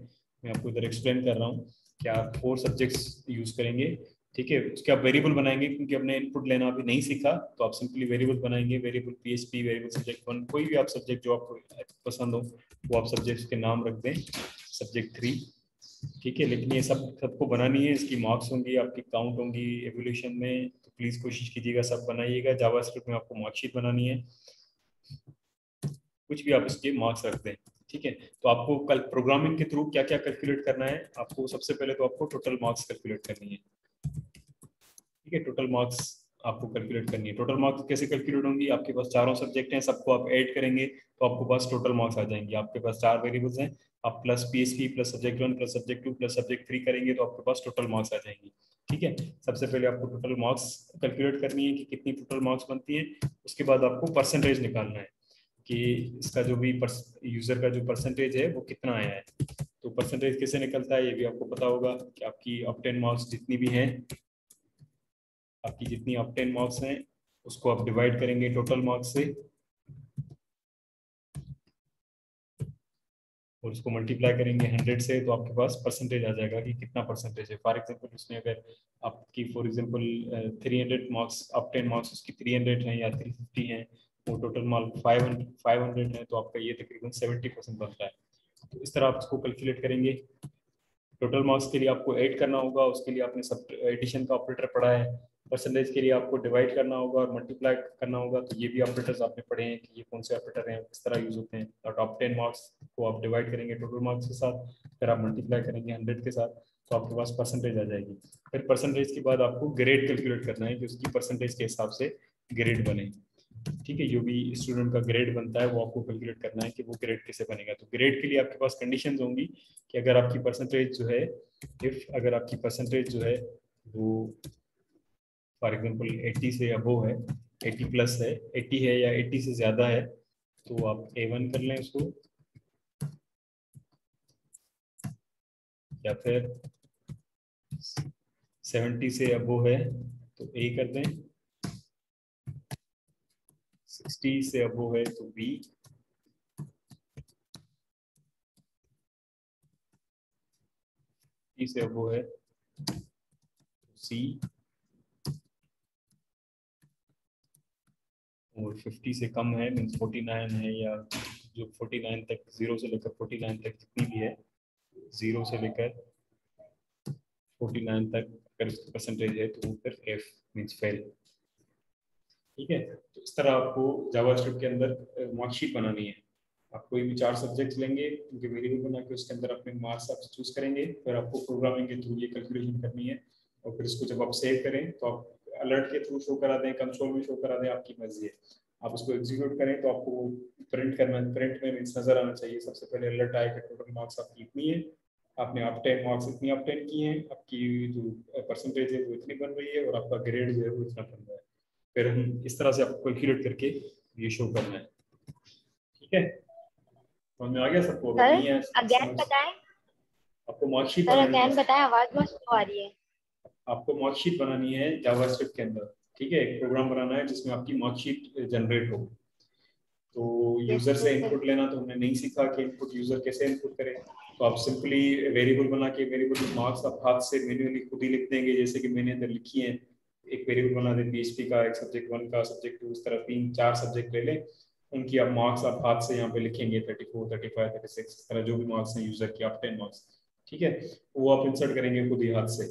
मैं आपको इधर एक्सप्लेन कर रहा हूँ कि आप 4 सब्जेक्ट्स यूज करेंगे। ठीक है, उसके आप वेरिएबल बनाएंगे, क्योंकि हमने इनपुट लेना अभी नहीं सीखा। तो आप सिंपली वेरिएबल बनाएंगे, वेरिएबल पीएचपी, वेरिएबल सब्जेक्ट 1, कोई भी आप सब्जेक्ट जो आपको पसंद हो वो आप सब्जेक्ट्स के नाम रख दें, सब्जेक्ट 3। ठीक है, लेकिन ये सबको बनानी है, इसकी मार्क्स होंगी, आपकी काउंट होंगी एवोल्यूशन में। तो प्लीज कोशिश कीजिएगा सब बनाइएगा। जावास्क्रिप्ट में आपको मार्कशीट बनानी है, कुछ भी आप इसके मार्क्स रख दें। ठीक है, तो आपको कल प्रोग्रामिंग के थ्रू क्या क्या कैलकुलेट करना है, आपको सबसे पहले तो आपको टोटल मार्क्स कैलकुलेट करनी है। ठीक है, टोटल मार्क्स आपको कैलकुलेट करनी है। टोटल मार्क्स कैसे कैलकुलेट होंगी? आपके पास चारों सब्जेक्ट हैं, सबको आप ऐड करेंगे तो आपको पास टोटल मार्क्स आ जाएंगे। आपके पास 4 वेरिएबल्स हैं, आप plus PHP plus subject 1 plus subject 2 plus subject 3 करेंगे तो आपके पास टोटल मार्क्स आ जाएंगी। ठीक है, सबसे पहले आपको टोटल मार्क्स कैलकुलेट करनी है कि कितनी टोटल मार्क्स बनती है। उसके बाद आपको परसेंटेज निकालना है कि इसका जो भी यूजर का जो परसेंटेज है वो कितना आया है। तो परसेंटेज कैसे निकलता है ये भी आपको पता होगा कि आपकी ऑप्टेन मार्क्स जितनी भी हैं, आपकी जितनी ऑप्टेन मार्क्स हैं उसको आप डिवाइड करेंगे टोटल मार्क्स से और उसको मल्टीप्लाई करेंगे 100 से, तो आपके पास परसेंटेज आ जाएगा कि कितना परसेंटेज है। फॉर एग्जांपल उसमें अगर आपकी for example 300 marks obtain marks उसकी 300 हैं या 350 हैं, वो टोटल मार्क्स 500 है, तो आपका ये तकरीबन 70% बनता है। तो इस तरह आप इसको कैलकुलेट करेंगे। टोटल मार्क्स के लिए आपको ऐड करना होगा, उसके लिए आपने सब एडिशन का ऑपरेटर पढ़ा है। परसेंटेज के लिए आपको डिवाइड करना होगा और मल्टीप्लाई करना होगा। तो ये भी ऑपरेटर्स आपने पढ़े हैं कि ये कौन से ऑपरेटर हैं, किस तरह यूज होते हैं। और टॉप 10 मार्क्स को आप डिवाइड करेंगे टोटल मार्क्स के साथ, फिर आप मल्टीप्लाई करेंगे 100 के साथ, तो आपके पास परसेंटेज आ जाएगी। फिर परसेंटेज के बाद आपको ग्रेड कैलकुलेट करना है कि उसकी परसेंटेज के हिसाब से ग्रेड बने। ठीक है, जो भी स्टूडेंट का ग्रेड बनता है वो आपको कैलकुलेट करना है कि वो ग्रेड कैसे बनेगा। तो ग्रेड के लिए आपके पास कंडीशंस होंगी कि अगर आपकी परसेंटेज जो है अगर आपकी परसेंटेज जो है वो फॉर एग्जांपल 80 से अबव है, 80 प्लस है, 80 है या 80 से ज्यादा है, तो आप A1 कर लें उसको, या फिर 70 से अबव है तो A कर दें, 60 से अबव है तो B, 50 से अब वो है सी, और 50 से कम है मीन्स 49 है, या जो 49 तक 0 से लेकर 49 तक जितनी भी है, 0 से लेकर 49 तक अगर इसका परसेंटेज है तो वो फिर एफ मीन्स फेल। ठीक है, तो इस तरह आपको जावास्क्रिप्ट के अंदर मार्कशीट बनानी है। आप कोई भी 4 सब्जेक्ट्स लेंगे, उनके वेरिएबल बना के उसके अंदर अपने मार्क्स आप चूज करेंगे, फिर आपको प्रोग्रामिंग के थ्रू ये कैलकुलेशन करनी है, और फिर इसको जब आप सेव करें तो आप अलर्ट के थ्रू शो करा दें, कंसोल में शो करा दें, आपकी मर्जी है। आप उसको एग्जीक्यूट करें तो आपको प्रिंट करना, प्रिंट में मीन्स नजर आना चाहिए सबसे पहले अलर्ट आए कि टोटल मार्क्स आपकी इतनी है, आपने ऑब्टेन मार्क्स इतनी ऑब्टेन की हैं, आपकी जो परसेंटेज है वो इतनी बन रही है, और आपका ग्रेड जो है वो इतना बन रहा है। फिर हम इस तरह से आपको कैलकुलेट करके ये शो करना है। ठीक है, समझ में आ गया सबको? सर नहीं है अगेन बताएं, आपको मार्कशीट सर बनानी अगेन है, बताएं, आवाज बहुत स्लो आ रही है। आपको मार्कशीट बनानी है जावास्क्रिप्ट के अंदर। ठीक है, एक प्रोग्राम बनाना है जिसमें आपकी मार्कशीट जनरेट हो। तो यस यूजर से सर। इनपुट लेना तो हमने नहीं सीखा कि इनपुट यूजर कैसे इनपुट करें, तो आप सिंपली वेरिएबल बना के वेरिएबल में मार्क्स आप हाथ से मैन्युअली खुद ही लिख देंगे, जैसे कि मैंने अंदर लिखी है। एक वेरिएबल बना दें PHP का, एक सब्जेक्ट 1 का, सब्जेक्ट 2, इस तरह 3-4 सब्जेक्ट ले लें, उनकी आप मार्क्स आप हाथ से यहाँ पे लिखेंगे 34, 35, 36, इस तरह जो भी मार्क्स हैं यूजर के, आप 10 मार्क्स। ठीक है, वो आप इंसर्ट करेंगे खुद ही हाथ से।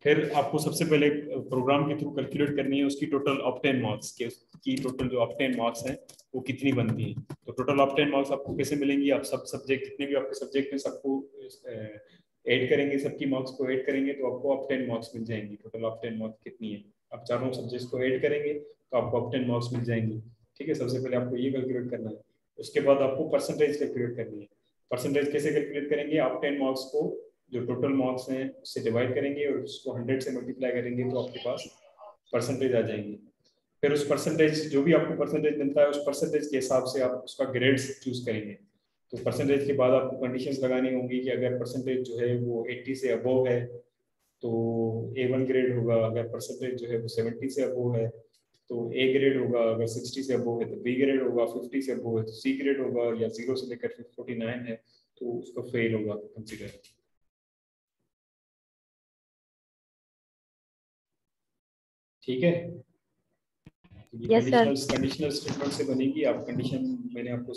फिर आपको सबसे पहले प्रोग्राम के थ्रू कैलकुलेट करनी है उसकी टोटल ऑब्टेन मार्क्स के, की टोटल जो ऑब्टेन मार्क्स हैं वो कितनी बनती हैं। तो टोटल ऑब्टेन मार्क्स आपको कैसे मिलेंगी? आप सब सब्जेक्ट जितने भी आपके सब्जेक्ट हैं सबको ऐड करेंगे, सबकी मार्क्स को ऐड करेंगे तो आपको ऑब्टेन मार्क्स मिल जाएंगी। टोटल ऑब्टेन मार्क्स कितनी है, आप चारों सब्जेक्ट्स को ऐड करेंगे तो आपको ऑब्टेन मार्क्स मिल जाएंगी। ठीक है, सबसे पहले आपको ये कैलकुलेट करना है। उसके बाद आपको परसेंटेज कैलकुलेट करनी है। परसेंटेज कैसे कैलकुलेट करेंगे? ऑब्टेन मार्क्स को जो टोटल मार्क्स हैं उससे डिवाइड करेंगे और उसको 100 से मल्टीप्लाई करेंगे तो आपके पास परसेंटेज आ जाएंगी। फिर उस परसेंटेज, जो भी आपको परसेंटेज मिलता है उस परसेंटेज के हिसाब से आप उसका ग्रेड्स चूज करेंगे। तो परसेंटेज के बाद आपको कंडीशंस लगानी होंगी कि अगर परसेंटेज जो है वो 80 से अबव है तो A1 ग्रेड होगा, अगर परसेंटेज जो है वो 70 से अबव है तो A ग्रेड होगा, अगर 60 से अबव है तो B ग्रेड होगा, 50 से अबव है तो C ग्रेड होगा, या 0 से लेकर 49 है तो उसको फेल होगा कंसिडर। ठीक है, यस सर। कंडीशनल स्टेटमेंट से बनेगी। आप कंडीशन मैंने आपको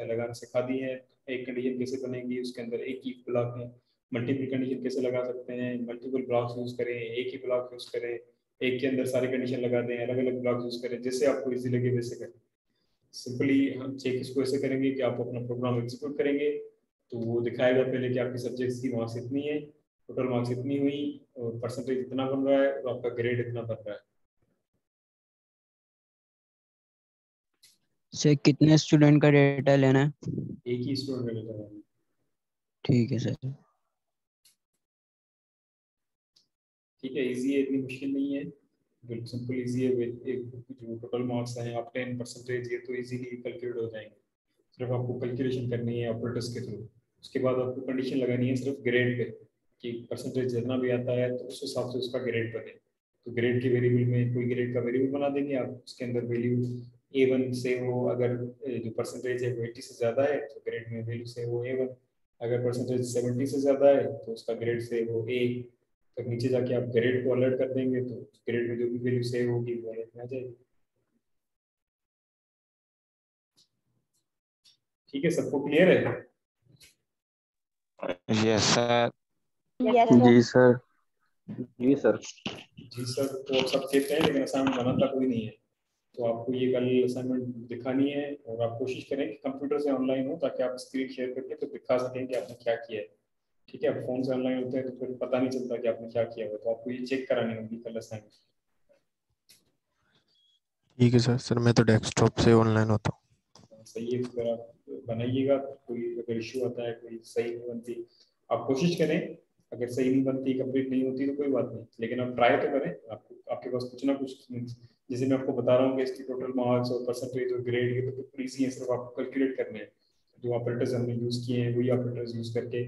लगाना सिखा दी है। एक कंडीशन कैसे बनेगी, उसके अंदर एक ही ब्लॉक में मल्टीपल कंडीशन कैसे लगा सकते हैं, मल्टीपल ब्लॉक्स यूज करें, एक ही ब्लॉक यूज करें, एक के अंदर सारी कंडीशन लगा दें, अलग अलग ब्लॉक यूज करें, जैसे आपको इजी लगे वैसे करें। सिंपली हम चेक इसको ऐसे करेंगे कि आप अपना प्रोग्राम एग्जीक्यूट करेंगे तो वो दिखाएगा पहले कि आपके सब्जेक्ट्स की मार्क्स इतनी है, टोटल मार्क्स इतनी हुई, और परसेंटेज इतना बन रहा है, और आपका ग्रेड इतना बन रहा है। से कितने स्टूडेंट का डेटा लेना है? एक ही स्टूडेंट का डेटा है। ठीक है सर। ठीक है, इजी है, इतनी मुश्किल नहीं है, बिल्कुल सिंपल इजी है। एक जो टोटल मार्क्स हैं आप 10% ये तो इजीली कैलकुलेट हो जाएंगे। सिर्फ आपको कैलकुलेशन करनी है ऑपरेटर्स के थ्रू। उसके बाद आपको कंडीशन लगानी है सिर्फ ग्रेड पे कि परसेंटेज जितना भी आता है तो उस हिसाब से उसका ग्रेड बने। तो ग्रेड के वेरिएबल में कोई ग्रेड का वेरिएबल बना देंगे आप, उसके अंदर वैल्यू A1 से हो, अगर जो परसेंटेज है वो 80 से ज़्यादा है तो ग्रेड में वैल्यू से वो A1, अगर परसेंटेज 70 से ज़्यादा है तो उसका ग्रेड से वो A। तब नीचे जाके आप ग्रेड को अलर्ट कर देंगे तो ग्रेड में जो भी वैल्यू सेव होगी वो अलर्ट में आ जाएगी। ठीक है, सबको क्लियर है? Yes sir. Yes sir. जी सर। जी सर। जी सर, तो आप सब कहते हैं लेकिन असाइनमेंट बनाता कोई नहीं है। तो आपको ये कल असाइनमेंट दिखानी है, और आप कोशिश करें कि कंप्यूटर से ऑनलाइन हो ताकि आप स्क्रीन शेयर करके तो दिखा सकें कि आपने क्या किया है। ठीक है, आप फोन से ऑनलाइन होते हैं तो फिर पता नहीं चलता कि आपने क्या किया हुआ, तो आपको ये चेक करानी होगी कल असाइनमेंट। ठीक है सर। सर मैं तो डेस्कटॉप से ऑनलाइन होता हूँ। सही है, फिर आप बनाइएगा। कोई अगर इश्यू आता है, कोई सही नहीं बनती, आप कोशिश करें। अगर सही नहीं बनती, कंप्लीट नहीं होती तो कोई बात नहीं, लेकिन आप ट्राई तो करें। आपको आपके पास कुछ ना कुछ, जैसे मैं आपको बता रहा हूँ कि इसकी टोटल मार्क्स और परसेंटेज और ग्रेड ये तो बिल्कुल ईजी है, सिर्फ आपको कैलकुलेट करने हैं। जो ऑपरेटर्स हमने यूज़ किए हैं वही ऑपरेटर्स यूज़ करके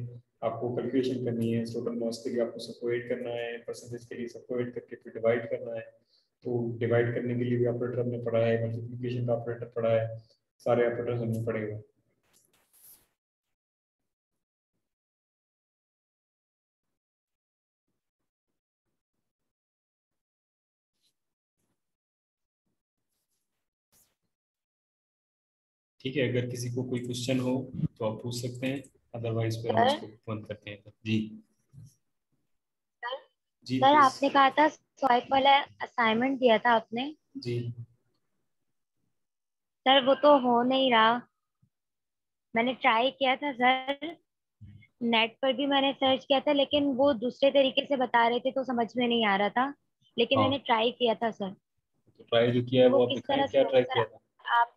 आपको कैलकुलेशन करनी है। टोटल मार्क्स के लिए आपको सबको ऐड करना है, परसेंटेज के लिए सबको ऐड करके फिर डिवाइड करना है। तो डिवाइड करने के लिए भी ऑपरेटर हमने पढ़ा है, मल्टीप्लिकेशन का ऑपरेटर पढ़ा है, सारे ऑपरेटर्स हमने पढ़े हुए। ठीक है, अगर किसी को कोई क्वेश्चन हो तो आप पूछ सकते हैं, अदरवाइज फिर हम सर इसको बंद करते हैं। जी जी सर प्लीज। आपने कहा था स्वाइप वाला असाइनमेंट दिया था आपने, जी सर वो तो हो नहीं रहा। मैंने ट्राई किया था सर, नेट पर भी मैंने सर्च किया था, लेकिन वो दूसरे तरीके से बता रहे थे तो समझ में नहीं आ रहा था, लेकिन हाँ, मैंने ट्राई किया था सर। तो ट्राई जो किया है वो वो आप किस दिखाएं, तरह क्या से होगा ट्राई सर? किया था? आप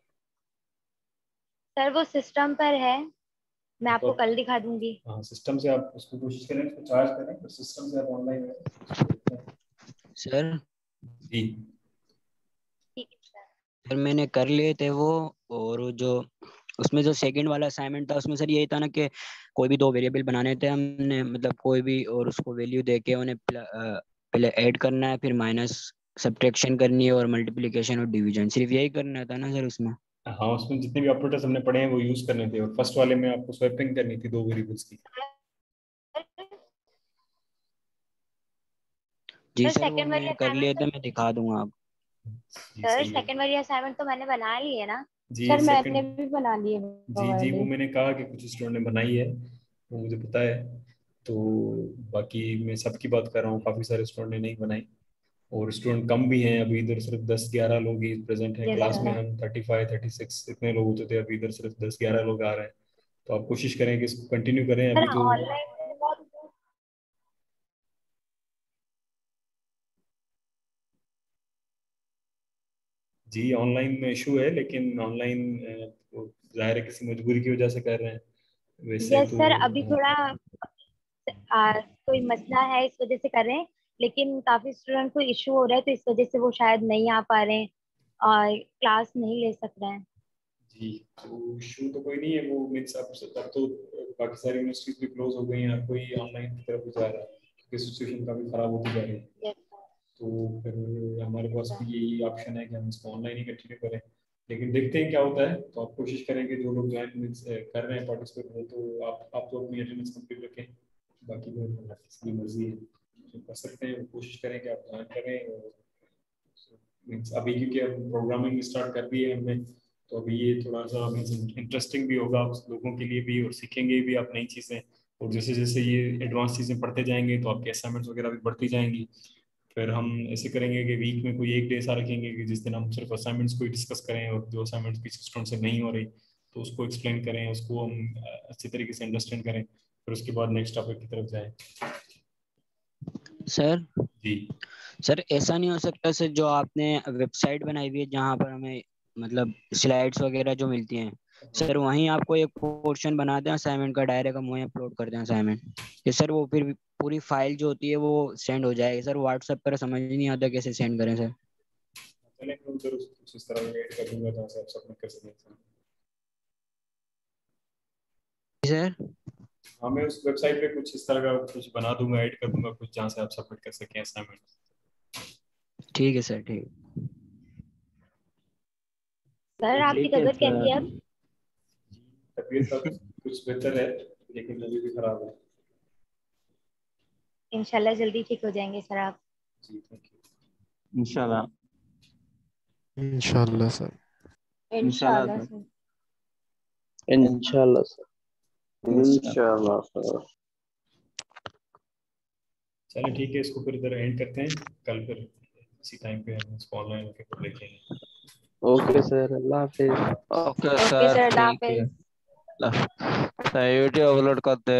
सर वो सिस्टम पर है, मैं तो आपको कल दिखा दूंगी। हाँ, सिस्टम से आप उसको कोशिश करें, उसको चार्ज करें, तो सिस्टम से आप ऑनलाइन है उसको देखते हैं। सर जी ठीक है सर। सर मैंने कर लिए थे वो। और जो उसमें जो सेकंड वाला असाइनमेंट था उसमें सर यही था ना कि कोई भी दो वेरिएबल बनाने थे हमने, मतलब कोई भी, और उसको वैल्यू देके उन्हें पहले ऐड करना है, फिर माइनस सब्ट्रैक्शन करनी है, और मल्टीप्लिकेशन और डिवीजन, सिर्फ यही करना था ना सर उसमें। हाँ, उसमें जितने भी ऑपरेटर्स हमने पढ़े हैं वो यूज करने थे, और फर्स्ट वाले में आपको स्वैपिंग करनी थी दो वेरिएबल्स की। जी सर सर वो सेकंड वाली मैंने कर लिए असाइनमेंट थे, तो मैं दिखा दूंगा आप। जी सर सही है। सेकंड वाली असाइनमेंट तो मैंने बना ली है ना। जी सर मैंने सेकंड। भी बना लिए वो जी जी, वो वाली। मैंने कहा कि कुछ स्टूडेंट ने बनाई है, वो मुझे पता है। तो बाकी मैं सबकी बात कर रहा हूँ, काफ़ी सारे स्टूडेंट ने नहीं बनाई, और स्टूडेंट कम भी हैं। अभी इधर सिर्फ 10-11 लोग ही प्रेजेंट हैं यस क्लास में, सर। हम 35-36 इतने लोग होते थे, अभी इधर सिर्फ 10-11 लोग आ रहे हैं। तो आप कोशिश करें कि इसको कंटिन्यू करें सर अभी तो। ऑनलाइन में बहुत जी ऑनलाइन में इशू है, लेकिन ऑनलाइन जाहिर है किसी मजबूरी की वजह से कर रहे हैं, वैसे यस तो सर, अभी थोड़ा कोई मसला है इस वजह से कर रहे हैं, लेकिन काफी स्टूडेंट को इशू हो रहा है तो इस वजह से वो शायद नहीं आ पा रहे हैं और क्लास नहीं ले सक रहे हैं। जी, तो इशू तो कोई नहीं है, वो मीन्स अब तब तो बाकी सारी यूनिवर्सिटीज भी क्लोज हो गई हैं, हर कोई ऑनलाइन की तरफ जा रहा है क्योंकि सिचुएशन काफी खराब होती जा रही है। यस तो फिर हमारे पास सर। भी यही ऑप्शन है कि हम इसको ऑनलाइन ही कंटिन्यू करें, लेकिन देखते हैं क्या होता है। तो आप कोशिश करेंगे, जो लोग ज्वाइन कर रहे हैं पार्टिसिपेट वो, तो आप तो अपनी अटेंडेंस कंप्लीट रखें, बाकी जो किसी की मर्जी है जो कर सकते हैं वो कोशिश करें कि आप ज्वाइन करें। और मीन्स अभी क्योंकि अब प्रोग्रामिंग स्टार्ट कर दी है हमने, तो अभी ये थोड़ा सा मीन्स इंटरेस्टिंग भी होगा उस लोगों के लिए भी, और सीखेंगे भी आप नई चीज़ें। और जैसे जैसे ये एडवांस चीज़ें पढ़ते जाएंगे तो आपके असाइनमेंट्स वगैरह भी बढ़ती जाएंगी। फिर हम ऐसे करेंगे कि वीक में कोई एक डे ऐसा रखेंगे कि जिस दिन हम सिर्फ असाइनमेंट्स को ही डिस्कस करें, और जो असाइनमेंट्स किसी स्टूडेंट से नहीं हो रही तो उसको एक्सप्लेन करें, उसको हम अच्छी तरीके से अंडरस्टैंड करें, फिर उसके बाद नेक्स्ट टॉपिक की तरफ जाएं। सर जी सर ऐसा नहीं हो सकता सर, जो आपने वेबसाइट बनाई हुई है जहाँ पर हमें मतलब स्लाइड्स वगैरह जो मिलती हैं, सर वहीं आपको एक पोर्शन बना दें असाइनमेंट का, डायरेक्ट हम वहीं अपलोड कर दें असाइनमेंट, कि सर वो फिर पूरी फाइल जो होती है वो सेंड हो जाएगी। सर व्हाट्सएप पर समझ नहीं आता कैसे सेंड करें सर। चलें, मैं उधर उसको कुछ इस तरह ऐड कर दूंगा जहाँ से आप सबमिट कर सकें। सर हाँ, मैं उस वेबसाइट पे कुछ इस तरह का कुछ बना दूंगा, ऐड कर दूंगा कुछ, जहाँ से आप सबमिट कर सकें असाइनमेंट। ठीक है सर, ठीक। सर आपकी ठीक है तबीयत कैसी है अब? सर। तबीयत अब कुछ बेहतर है, लेकिन अभी भी खराब है। इंशाल्लाह जल्दी ठीक हो जाएंगे सर आप। जी थैंक यू। इंशाल्लाह। इंशाल्लाह सर। इंशाल्लाह इंशाल्लाह सर। सर। इंशाल्लाह सर। इंशाल्लाह सर। चलिए ठीक है, इसको फिर इधर एंड करते हैं, कल फिर इसी टाइम पे हम इसको ऑनलाइन होकर फिर देखेंगे। ओके सर, अल्लाह हाफिज। ओके ओके सर, सर, अल्लाह ठीक हाफिज। है। यूट्यूब अपलोड कर दे।